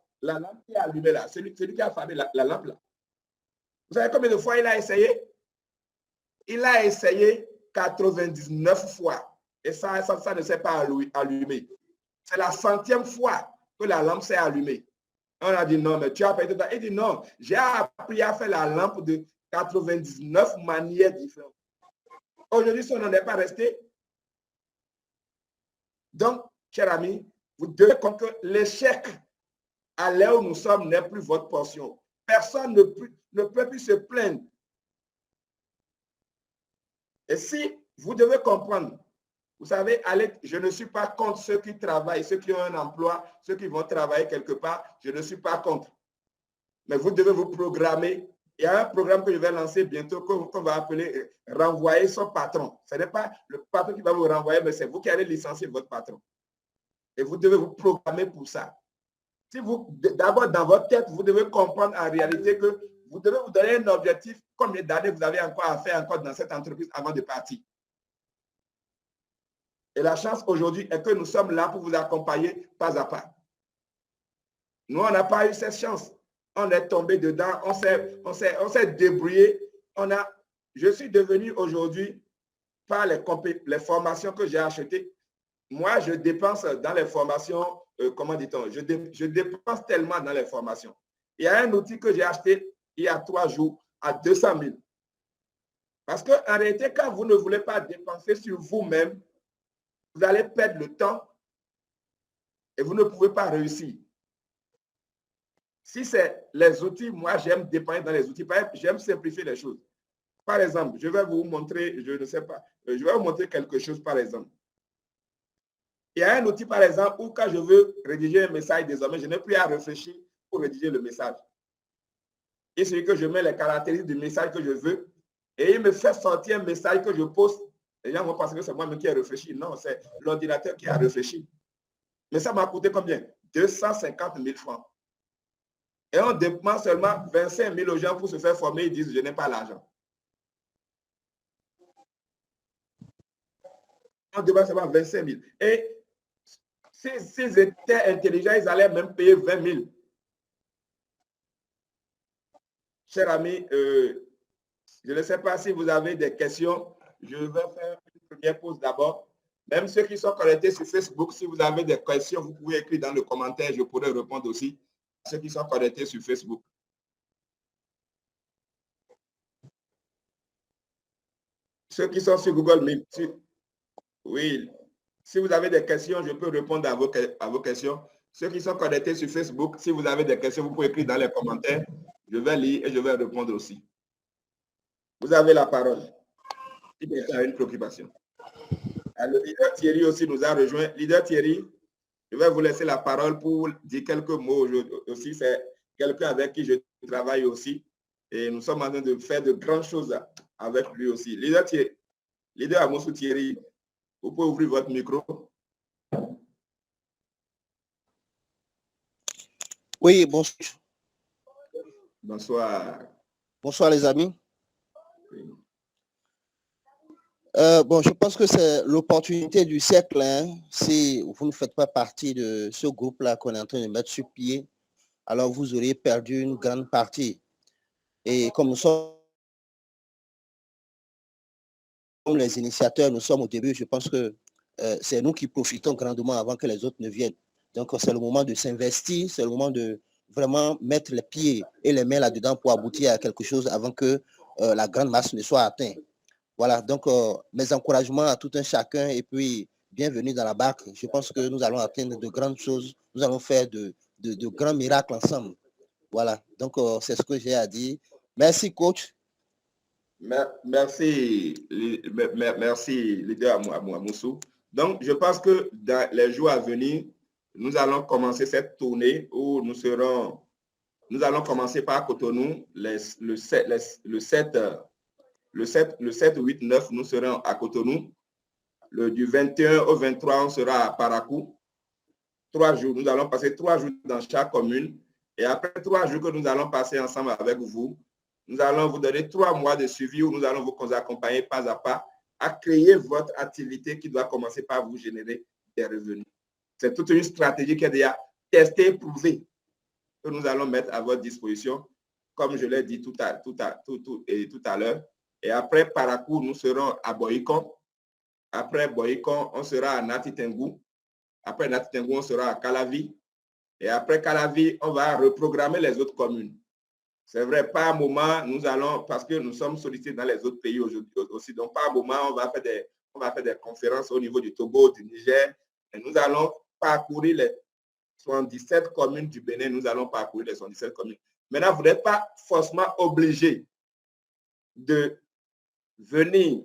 qui est allumée là, celui qui a fabriqué la lampe là. Vous savez combien de fois il a essayé? Il a essayé 99 fois et ça ne s'est pas allumé. C'est la 100e fois que la lampe s'est allumée. On a dit non, mais tu as perdu ton temps. Il dit non, j'ai appris à faire la lampe de 99 manières différentes. Aujourd'hui, si on n'en est pas resté. Donc, chers amis, vous devez comprendre que l'échec à l'heure où nous sommes n'est plus votre portion. Personne ne peut plus se plaindre. Et si vous devez comprendre, vous savez, je ne suis pas contre ceux qui travaillent, ceux qui ont un emploi, ceux qui vont travailler quelque part, je ne suis pas contre. Mais vous devez vous programmer. Il y a un programme que je vais lancer bientôt qu'on va appeler renvoyer son patron. Ce n'est pas le patron qui va vous renvoyer, mais c'est vous qui allez licencier votre patron. Et vous devez vous programmer pour ça. Si vous, d'abord dans votre tête, vous devez comprendre en réalité que vous devez vous donner un objectif, combien d'années vous avez encore à faire encore dans cette entreprise avant de partir. Et la chance aujourd'hui est que nous sommes là pour vous accompagner pas à pas. Nous, on n'a pas eu cette chance. On est tombé dedans, on s'est débrouillé. Je suis devenu aujourd'hui, par les formations que j'ai achetées, moi, je dépense dans les formations, comment dit-on, je dépense tellement dans les formations. Il y a un outil que j'ai acheté il y a 3 jours à 200 000. Parce qu'en réalité, quand vous ne voulez pas dépenser sur vous-même, vous allez perdre le temps et vous ne pouvez pas réussir. Si c'est les outils, moi, j'aime dépenser dans les outils. Par exemple, j'aime simplifier les choses. Par exemple, je vais vous montrer, je ne sais pas, je vais vous montrer quelque chose, par exemple. Il y a un outil, par exemple, où quand je veux rédiger un message, désormais, je n'ai plus à réfléchir pour rédiger le message. Et celui que je mets les caractéristiques du message que je veux, et il me fait sortir un message que je poste. Les gens vont penser que c'est moi-même qui ai réfléchi. Non, c'est l'ordinateur qui a réfléchi. Mais ça m'a coûté combien? 250 000 francs. Et on dépense seulement 25 000 aux gens pour se faire former. Ils disent, je n'ai pas l'argent. On dépense seulement 25 000. Et s'ils étaient intelligents, ils allaient même payer 20 000. Chers amis, je ne sais pas si vous avez des questions. Je vais faire une première pause d'abord. Même ceux qui sont connectés sur Facebook, si vous avez des questions, vous pouvez écrire dans le commentaire. Je pourrai répondre aussi à ceux qui sont connectés sur Facebook. Ceux qui sont sur Google Meet, oui. Si vous avez des questions, je peux répondre à vos questions. Ceux qui sont connectés sur Facebook, si vous avez des questions, vous pouvez écrire dans les commentaires. Je vais lire et je vais répondre aussi. Vous avez la parole. Si quelqu'un a une préoccupation. Le leader Thierry aussi nous a rejoint. Leader Thierry, je vais vous laisser la parole pour dire quelques mots aussi. C'est quelqu'un avec qui je travaille aussi. Et nous sommes en train de faire de grandes choses avec lui aussi. Leader Thierry, leader Amosou Thierry, vous pouvez ouvrir votre micro. Oui, bonsoir. Bonsoir. Bonsoir les amis. Oui. Bon, je pense que c'est l'opportunité du siècle. Hein. Si vous ne faites pas partie de ce groupe-là qu'on est en train de mettre sur pied, alors vous auriez perdu une grande partie. Et comme nous sommes les initiateurs, nous sommes au début, je pense que c'est nous qui profitons grandement avant que les autres ne viennent. Donc, c'est le moment de s'investir, c'est le moment de vraiment mettre les pieds et les mains là-dedans pour aboutir à quelque chose avant que la grande masse ne soit atteinte. Voilà, donc mes encouragements à tout un chacun et puis bienvenue dans la barque. Je pense que nous allons atteindre de grandes choses, nous allons faire de grands miracles ensemble. Voilà, donc c'est ce que j'ai à dire. Merci, coach. Merci, leader Amoussou. Donc, je pense que dans les jours à venir, nous allons commencer cette tournée où nous allons commencer par Cotonou le 7, 8, 9, nous serons à Cotonou. Du 21 au 23, on sera à Parakou. 3 jours, nous allons passer 3 jours dans chaque commune. Et après 3 jours que nous allons passer ensemble avec vous, nous allons vous donner 3 mois de suivi où nous allons vous accompagner pas à pas à créer votre activité qui doit commencer par vous générer des revenus. C'est toute une stratégie qui est déjà testée, prouvée, que nous allons mettre à votre disposition, comme je l'ai dit tout à l'heure. Et après Parakou, nous serons à Boycon. Après Boycon, on sera à Natitengu. Après Natitingou, on sera à Calavi. Et après Calavi, on va reprogrammer les autres communes. C'est vrai, par moment, nous allons, parce que nous sommes sollicités dans les autres pays aujourd'hui aussi, donc par moment, on va faire des conférences au niveau du Togo, du Niger, et nous allons parcourir les 77 communes du Bénin, nous allons parcourir les 77 communes. Maintenant, vous n'êtes pas forcément obligé de venir,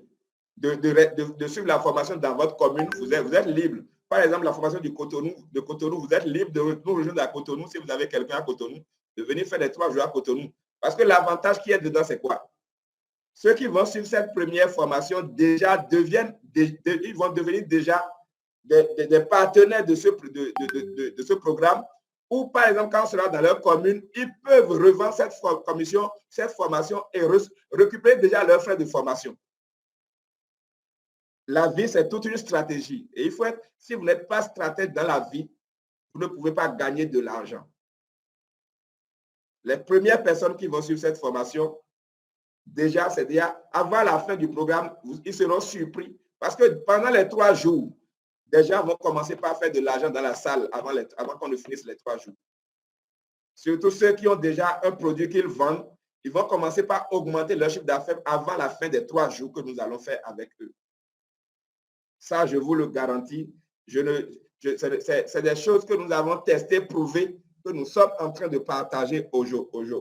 de suivre la formation dans votre commune, vous êtes libre. Par exemple, la formation de Cotonou, vous êtes libre de nous rejoindre à Cotonou si vous avez quelqu'un à Cotonou, de venir faire les 3 jours à Cotonou. Parce que l'avantage qui est dedans, c'est quoi? Ceux qui vont suivre cette première formation déjà ils vont devenir déjà des partenaires de ce programme. Ou par exemple, quand on sera dans leur commune, ils peuvent revendre cette formation et récupérer déjà leurs frais de formation. La vie, c'est toute une stratégie. Et il faut être, si vous n'êtes pas stratège dans la vie, vous ne pouvez pas gagner de l'argent. Les premières personnes qui vont suivre cette formation, déjà, c'est-à-dire avant la fin du programme, ils seront surpris. Parce que pendant les 3 jours, des gens vont commencer par faire de l'argent dans la salle avant qu'on ne finisse les 3 jours. Surtout ceux qui ont déjà un produit qu'ils vendent, ils vont commencer par augmenter leur chiffre d'affaires avant la fin des 3 jours que nous allons faire avec eux. Ça, je vous le garantis. C'est des choses que nous avons testées, prouvées, que nous sommes en train de partager aujourd'hui.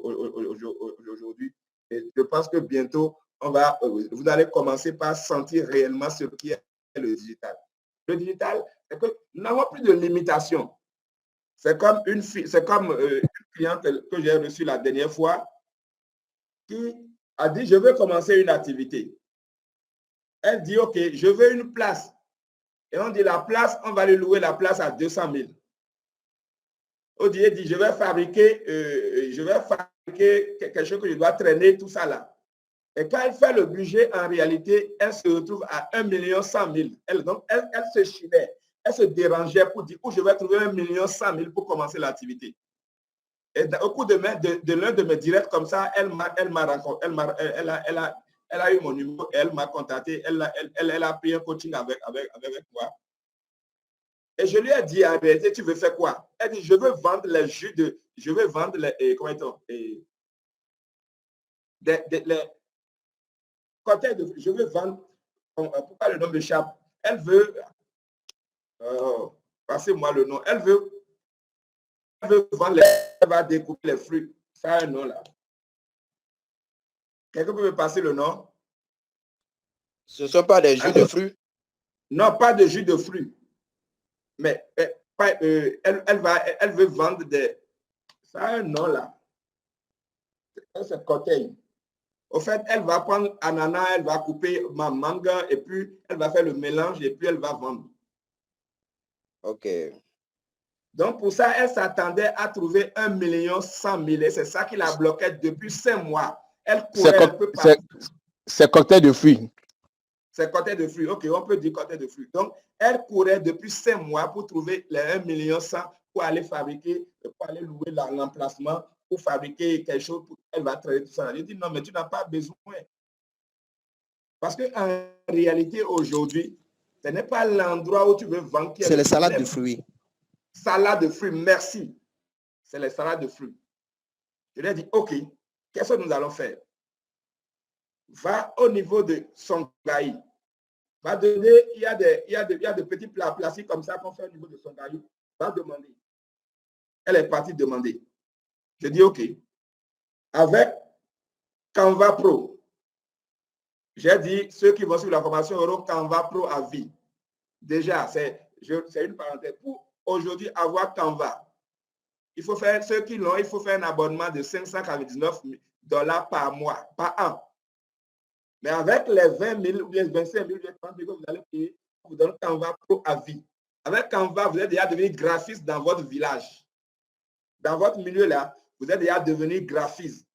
Et je pense que bientôt, vous allez commencer par sentir réellement ce qui est le digital. Le digital, c'est que nous n'avons plus de limitation. C'est comme une cliente que j'ai reçue la dernière fois qui a dit, je veux commencer une activité. Elle dit, OK, je veux une place. Et on dit, la place, on va lui louer la place à 200 000. Elle dit, je vais fabriquer quelque chose que je dois traîner, tout ça là. Et quand elle fait le budget, en réalité, elle se retrouve à 1 100 000. Donc, elle se chivait, elle se dérangeait pour dire où je vais trouver 1 100 000 pour commencer l'activité. Et au cours de l'un de mes directs comme ça, elle a eu mon numéro, elle m'a contacté, elle a pris un coaching avec moi. Et je lui ai dit, en réalité, tu veux faire quoi? Elle dit, je veux vendre les jus je veux vendre les je veux vendre, pourquoi le nom m'échappe? Elle veut, passez-moi le nom, elle veut vendre, elle va découper les fruits. Ça a un nom là. Quelqu'un peut me passer le nom? Ce ne sont pas des jus de fruits? Non, pas de jus de fruits. Mais elle veut vendre des... Ça a un nom là. C'est cocktail. Au fait, elle va prendre ananas, elle va couper ma mangue et puis elle va faire le mélange et puis elle va vendre. OK. Donc, pour ça, elle s'attendait à trouver 1 100 000 et c'est ça qui la bloquait depuis 5 mois. Elle courait un peu partout. C'est cocktail de fruits. C'est cocktail de fruits. OK, on peut dire cocktail de fruits. Donc, elle courait depuis 5 mois pour trouver les 1 100 000 pour aller fabriquer, pour aller louer l'emplacement, pour fabriquer quelque chose. Elle va travailler tout ça. Je dis non, mais tu n'as pas besoin. Parce qu'en réalité, aujourd'hui, ce n'est pas l'endroit où tu veux vendre. C'est les salades de fruits. Salade de fruits, merci. C'est les salades de fruits. Je lui ai dit, OK, qu'est-ce que nous allons faire? Va au niveau de Songhai. Va donner, il y a des petits plats plastiques comme ça qu'on fait au niveau de Songhai. Va demander. Elle est partie demander. Je dis, OK. Avec Canva Pro, j'ai dit, ceux qui vont suivre la formation auront Canva Pro à vie. Déjà, c'est une parenthèse. Pour aujourd'hui avoir Canva, il faut faire, ceux qui l'ont, il faut faire un abonnement de $599 par mois, par an. Mais avec les 20 000 ou les 25 000 ou les 30 000 que vous allez payer, on vous donne Canva Pro à vie. Avec Canva, vous êtes déjà devenu graphiste dans votre village. Dans votre milieu là, vous êtes déjà devenu graphiste.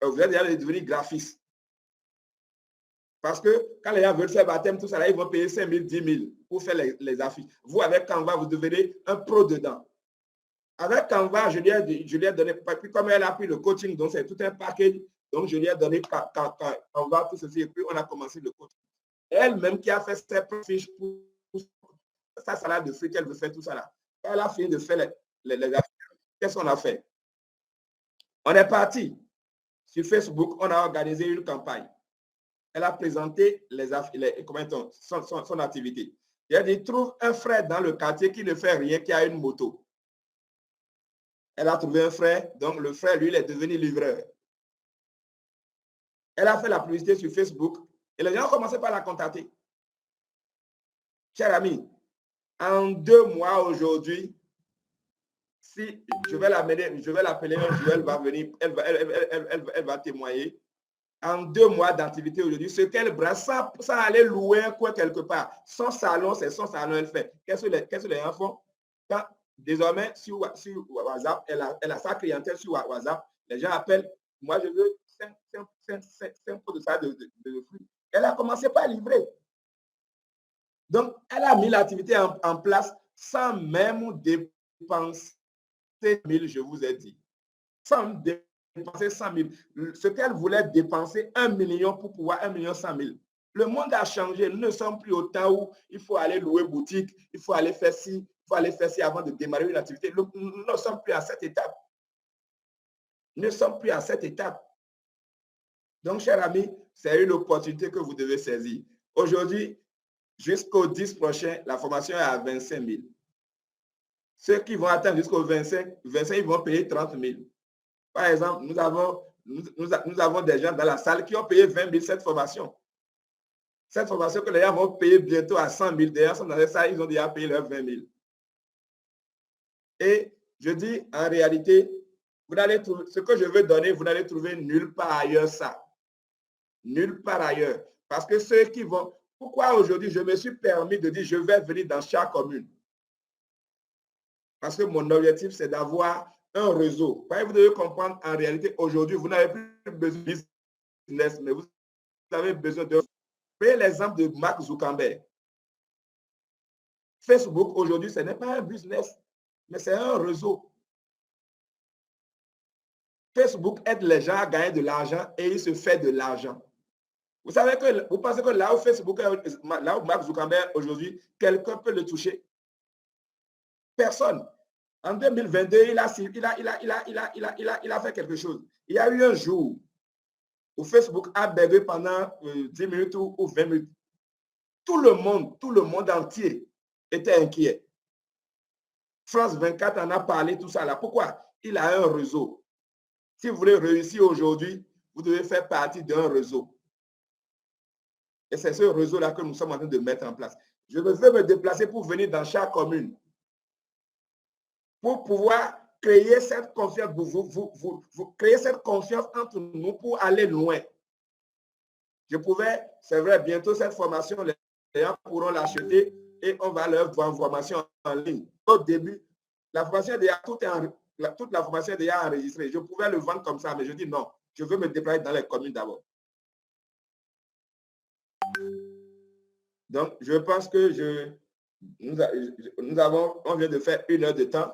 Vous êtes déjà devenu graphiste. Parce que quand les gens veulent faire baptême, tout ça, là, ils vont payer 5 000, 10 000 pour faire les affiches. Vous, avec Canva, vous devenez un pro dedans. Avec Canva, je lui ai donné, puis comme elle a pris le coaching, donc c'est tout un package, donc je lui ai donné Canva, tout ceci, et puis on a commencé le coaching. Elle-même qui a fait ses fiches sa salade de fruits qu'elle veut faire, tout ça là. Quand elle a fini de faire les affaires, qu'est-ce qu'on a fait? On est parti sur Facebook, on a organisé une campagne. Elle a présenté son activité. Elle a dit, trouve un frère dans le quartier qui ne fait rien, qui a une moto. Elle a trouvé un frère, donc le frère, lui, il est devenu livreur. Elle a fait la publicité sur Facebook et les gens ont commencé par la contacter. Cher ami, en 2 mois aujourd'hui, si je vais l'amener, je vais l'appeler un jour, elle va venir, elle va témoigner. En 2 mois d'activité aujourd'hui, ce qu'elle brasse, ça aller louer un coin quelque part. Son salon, c'est son salon, elle fait. Qu'est-ce que les gens font? Quand, désormais, sur WhatsApp, elle a sa clientèle sur WhatsApp, les gens appellent, moi je veux 5 pots de ça de fruits. Elle a commencé par livrer. Donc, elle a mis l'activité en place sans même dépenser 1000, je vous ai dit. Sans dépenser 100 000. Ce qu'elle voulait dépenser 1 million pour pouvoir 1,1 million. Le monde a changé. Nous ne sommes plus au temps où il faut aller louer boutique, il faut aller faire ci, il faut aller faire ci avant de démarrer une activité. Nous ne sommes plus à cette étape. Nous ne sommes plus à cette étape. Donc, chers amis, c'est une opportunité que vous devez saisir. Aujourd'hui, jusqu'au 10 prochain, la formation est à 25 000. Ceux qui vont atteindre jusqu'au 25, ils vont payer 30 000. Par exemple, nous avons des gens dans la salle qui ont payé 20 000 cette formation. Cette formation que les gens vont payer bientôt à 100 000. D'ailleurs, dans les salles, ils ont déjà payé leurs 20 000. Et je dis, en réalité, vous n'allez trouver, ce que je veux donner, vous n'allez trouver nulle part ailleurs ça. Nulle part ailleurs. Parce que ceux qui vont... Pourquoi aujourd'hui, je me suis permis de dire, je vais venir dans chaque commune? Parce que mon objectif, c'est d'avoir un réseau. Vous devez comprendre, en réalité, aujourd'hui, vous n'avez plus besoin de business, mais vous avez besoin de... Prenez l'exemple de Mark Zuckerberg. Facebook, aujourd'hui, ce n'est pas un business, mais c'est un réseau. Facebook aide les gens à gagner de l'argent et il se fait de l'argent. Vous savez que, vous pensez que là où Facebook, là où Mark Zuckerberg aujourd'hui, quelqu'un peut le toucher? Personne. En 2022, il a fait quelque chose. Il y a eu un jour où Facebook a bugué pendant 10 minutes ou 20 minutes. Tout le monde entier était inquiet. France 24 en a parlé, tout ça là. Pourquoi? Il a un réseau. Si vous voulez réussir aujourd'hui, vous devez faire partie d'un réseau. Et c'est ce réseau-là que nous sommes en train de mettre en place. Je vais me déplacer pour venir dans chaque commune. Pour pouvoir créer cette confiance, vous créer cette confiance entre nous pour aller loin. Je pouvais, c'est vrai, bientôt cette formation, les gens pourront l'acheter et on va leur voir une formation en ligne. Au début, la formation déjà, toute la formation est déjà enregistrée. Je pouvais le vendre comme ça, mais je dis non, je veux me déployer dans les communes d'abord. Donc, je pense que on vient de faire 1 heure de temps.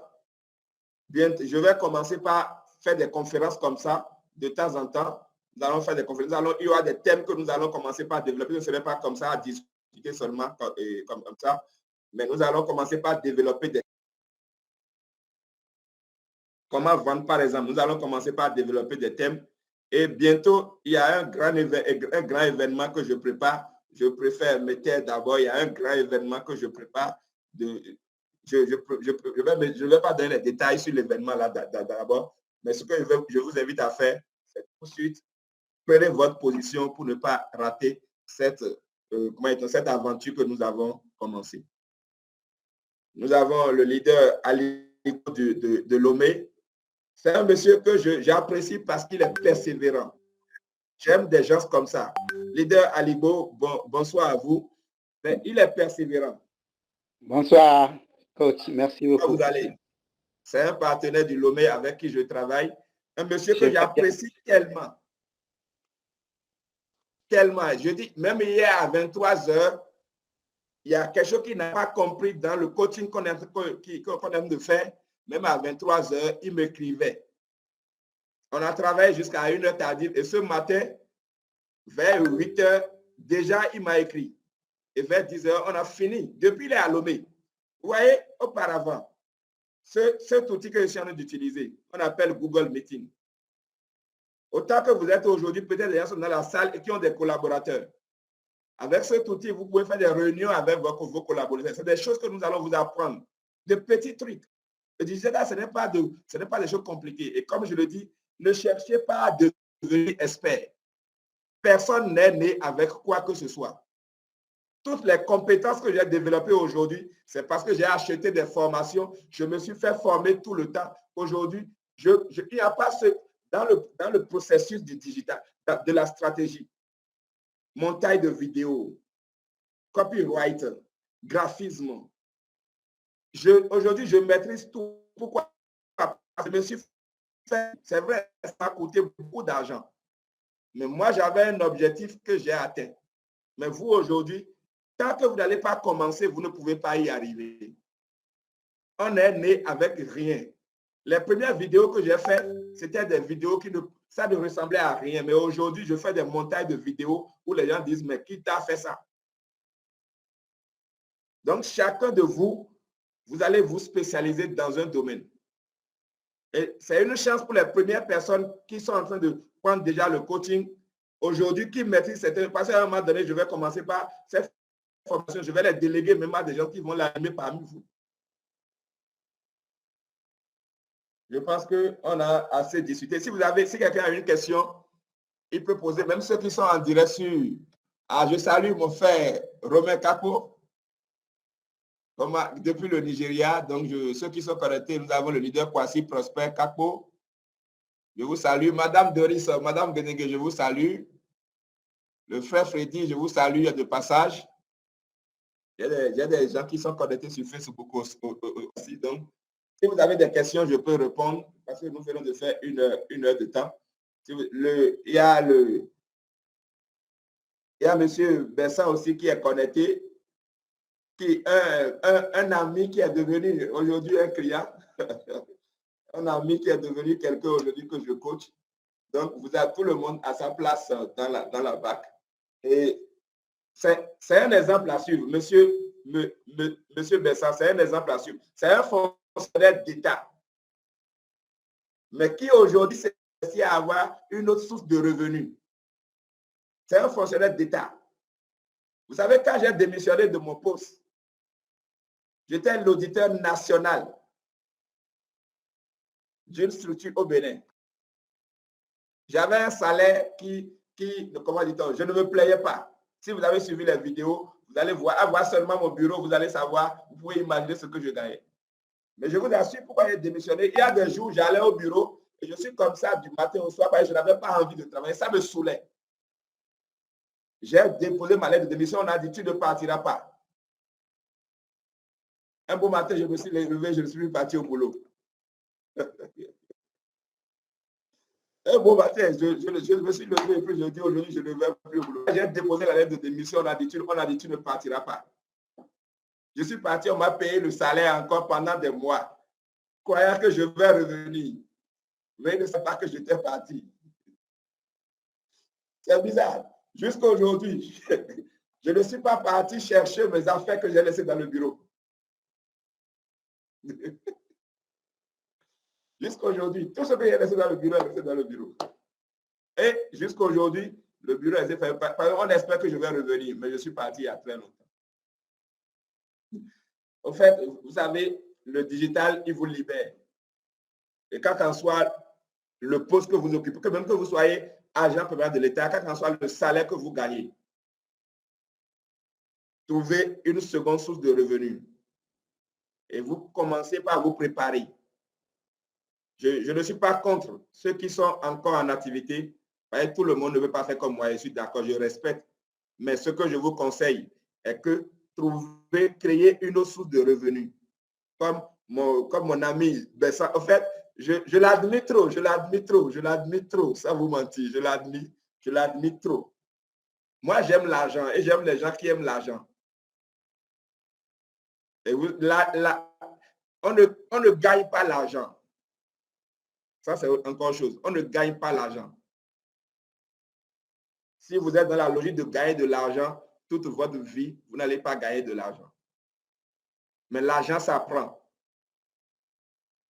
Bien, je vais commencer par faire des conférences comme ça, de temps en temps. Nous allons faire des conférences. Il y aura des thèmes que nous allons commencer par développer. Ce ne serait pas comme ça à discuter seulement comme ça. Mais nous allons commencer par développer des... Comment vendre, par exemple. Nous allons commencer par développer des thèmes. Et bientôt, il y a un grand événement que je prépare. Je préfère me taire d'abord. Il y a un grand événement que je prépare. Je ne vais pas donner les détails sur l'événement là d'abord. Mais ce que je vous invite à faire, c'est tout de suite, prenez votre position pour ne pas rater cette aventure que nous avons commencée. Nous avons le leader Aligo de Lomé. C'est un monsieur que j'apprécie parce qu'il est persévérant. J'aime des gens comme ça. Leader Aligo, bonsoir à vous. Mais il est persévérant. Bonsoir, coach. Merci beaucoup. Comment vous allez? C'est un partenaire du Lomé avec qui je travaille. Un monsieur que j'apprécie tellement. Tellement. Je dis, même hier à 23 h, il y a quelque chose qu'il n'a pas compris dans le coaching qu'on aime de faire. Même à 23 h, il m'écrivait. On a travaillé jusqu'à 1 h tardive. Et ce matin, vers 8 h, déjà, il m'a écrit. Et vers 10 h, on a fini. Depuis, il est à Lomé. Vous voyez, auparavant, cet outil que je suis en train d'utiliser, on appelle Google Meeting. Autant que vous êtes aujourd'hui, peut-être les gens sont dans la salle et qui ont des collaborateurs. Avec cet outil, vous pouvez faire des réunions avec vos collaborateurs. C'est des choses que nous allons vous apprendre. Des petits trucs. Le digital, ce n'est pas des choses compliquées. Et comme je le dis, ne cherchez pas à devenir expert. Personne n'est né avec quoi que ce soit. Toutes les compétences que j'ai développées aujourd'hui, c'est parce que j'ai acheté des formations. Je me suis fait former tout le temps. Aujourd'hui, il n'y a pas dans le processus du digital, de la stratégie, montage de vidéos, copyright, graphisme. Aujourd'hui, je maîtrise tout. Pourquoi? Parce que je me suis fait, c'est vrai, ça m'a coûté beaucoup d'argent. Mais moi, j'avais un objectif que j'ai atteint. Mais vous, aujourd'hui, tant que vous n'allez pas commencer, vous ne pouvez pas y arriver. On est né avec rien. Les premières vidéos que j'ai faites, c'était des vidéos ça ne ressemblait à rien. Mais aujourd'hui, je fais des montages de vidéos où les gens disent, mais qui t'a fait ça? Donc, chacun de vous, vous allez vous spécialiser dans un domaine. Et c'est une chance pour les premières personnes qui sont en train de prendre déjà le coaching aujourd'hui, qui maîtrisent certaines. Parce qu'à un moment donné, je vais commencer par cette formation, je vais les déléguer même à des gens qui vont l'animer parmi vous. Je pense qu'on a assez discuté. Si quelqu'un a une question, il peut poser, même ceux qui sont en direct sur. Ah, je salue mon frère Romain Kapo, depuis le Nigeria. Donc, ceux qui sont connectés, nous avons le leader Kwasi Prosper Kapo. Je vous salue. Madame Doris, Madame Genegue, je vous salue. Le frère Freddy, je vous salue de passage. Il y a des gens qui sont connectés sur Facebook aussi. Donc, si vous avez des questions, je peux répondre parce que nous venons de faire une heure de temps. Il y a M. Bessan aussi qui est connecté, un ami qui est devenu aujourd'hui un client, un ami qui est devenu quelqu'un aujourd'hui que je coach. Donc, vous avez tout le monde à sa place dans la BAC. Et c'est un exemple à suivre. Monsieur Bessan, c'est un exemple à suivre. C'est un fonctionnaire d'État, mais qui aujourd'hui s'est réussi à avoir une autre source de revenus. C'est un fonctionnaire d'État. Vous savez, quand j'ai démissionné de mon poste, j'étais l'auditeur national d'une structure au Bénin. J'avais un salaire comment dit-on, je ne me plaignais pas. Si vous avez suivi les vidéos, vous allez voir seulement mon bureau, vous allez savoir, vous pouvez imaginer ce que je gagnais. Mais je vous assure pourquoi j'ai démissionné. Il y a des jours, j'allais au bureau et je suis comme ça du matin au soir parce que je n'avais pas envie de travailler. Ça me saoulait. J'ai déposé ma lettre de démission. On a dit, tu ne partiras pas. Un beau matin, je me suis levé, je suis parti au boulot. Un beau matin, je me suis levé et puis je dis aujourd'hui, je ne vais plus au boulot. J'ai déposé la lettre de démission. On a dit, tu ne partiras pas. Je suis parti, on m'a payé le salaire encore pendant des mois, croyant que je vais revenir. Mais ils ne savent pas que j'étais parti. C'est bizarre. Jusqu'à aujourd'hui, je ne suis pas parti chercher mes affaires que j'ai laissées dans le bureau. Jusqu'à aujourd'hui, tout ce que j'ai laissé dans le bureau est resté dans le bureau. Et jusqu'à aujourd'hui, le bureau est fait. On espère que je vais revenir, mais je suis parti il y a très longtemps. En fait, vous savez, le digital, il vous libère. Et quand en soit le poste que vous occupez, que même que vous soyez agent primaire de l'État, quand en soit le salaire que vous gagnez, trouvez une seconde source de revenus. Et vous commencez par vous préparer. Je ne suis pas contre ceux qui sont encore en activité. Tout le monde ne veut pas faire comme moi, je suis d'accord, je respecte. Mais ce que je vous conseille est que créer une autre source de revenus. Comme mon ami Bessan. En fait, je l'admire trop, ça vous mentir, je l'admire trop. Moi, j'aime l'argent et j'aime les gens qui aiment l'argent. Et on ne gagne pas l'argent. Ça, c'est encore une chose. On ne gagne pas l'argent. Si vous êtes dans la logique de gagner de l'argent toute votre vie, vous n'allez pas gagner de l'argent. Mais l'argent s'apprend.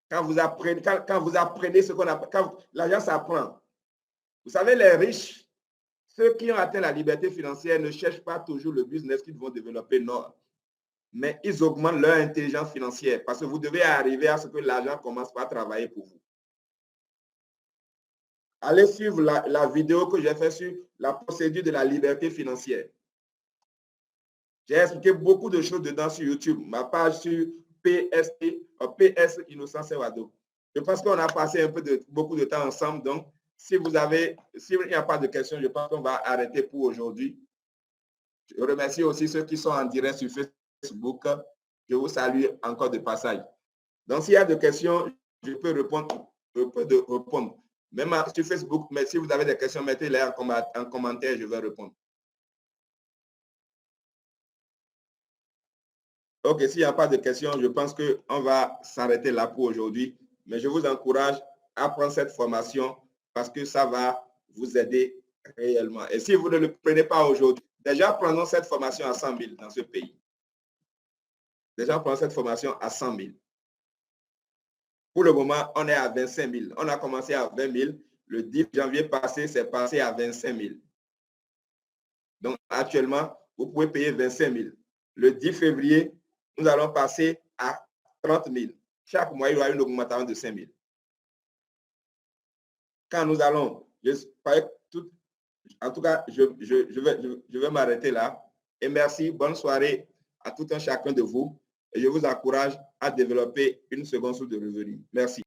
Quand vous apprenez ce qu'on apprend, l'argent s'apprend. Vous savez, les riches, ceux qui ont atteint la liberté financière ne cherchent pas toujours le business qu'ils vont développer, non. Mais ils augmentent leur intelligence financière parce que vous devez arriver à ce que l'argent commence par travailler pour vous. Allez suivre la vidéo que j'ai faite sur la procédure de la liberté financière. J'ai expliqué beaucoup de choses dedans sur YouTube. Ma page sur PS Innocent Sewado. Je pense qu'on a passé beaucoup de temps ensemble. Donc, s'il n'y a pas de questions, je pense qu'on va arrêter pour aujourd'hui. Je remercie aussi ceux qui sont en direct sur Facebook. Je vous salue encore de passage. Donc, s'il y a des questions, je peux répondre. Même sur Facebook, mais si vous avez des questions, mettez-les en commentaire, je vais répondre. Ok, s'il n'y a pas de questions, je pense qu'on va s'arrêter là pour aujourd'hui. Mais je vous encourage à prendre cette formation parce que ça va vous aider réellement. Et si vous ne le prenez pas aujourd'hui, déjà prenons cette formation à 100 000 dans ce pays. Déjà prenons cette formation à 100 000. Pour le moment, on est à 25 000. On a commencé à 20 000. Le 10 janvier passé, c'est passé à 25 000. Donc, actuellement, vous pouvez payer 25 000. Le 10 février, nous allons passer à 30 000. Chaque mois, il y aura une augmentation de 5 000. Quand nous allons, en tout cas, je vais m'arrêter là. Et merci, bonne soirée à tout un chacun de vous. Et je vous encourage à développer une seconde source de revenus. Merci.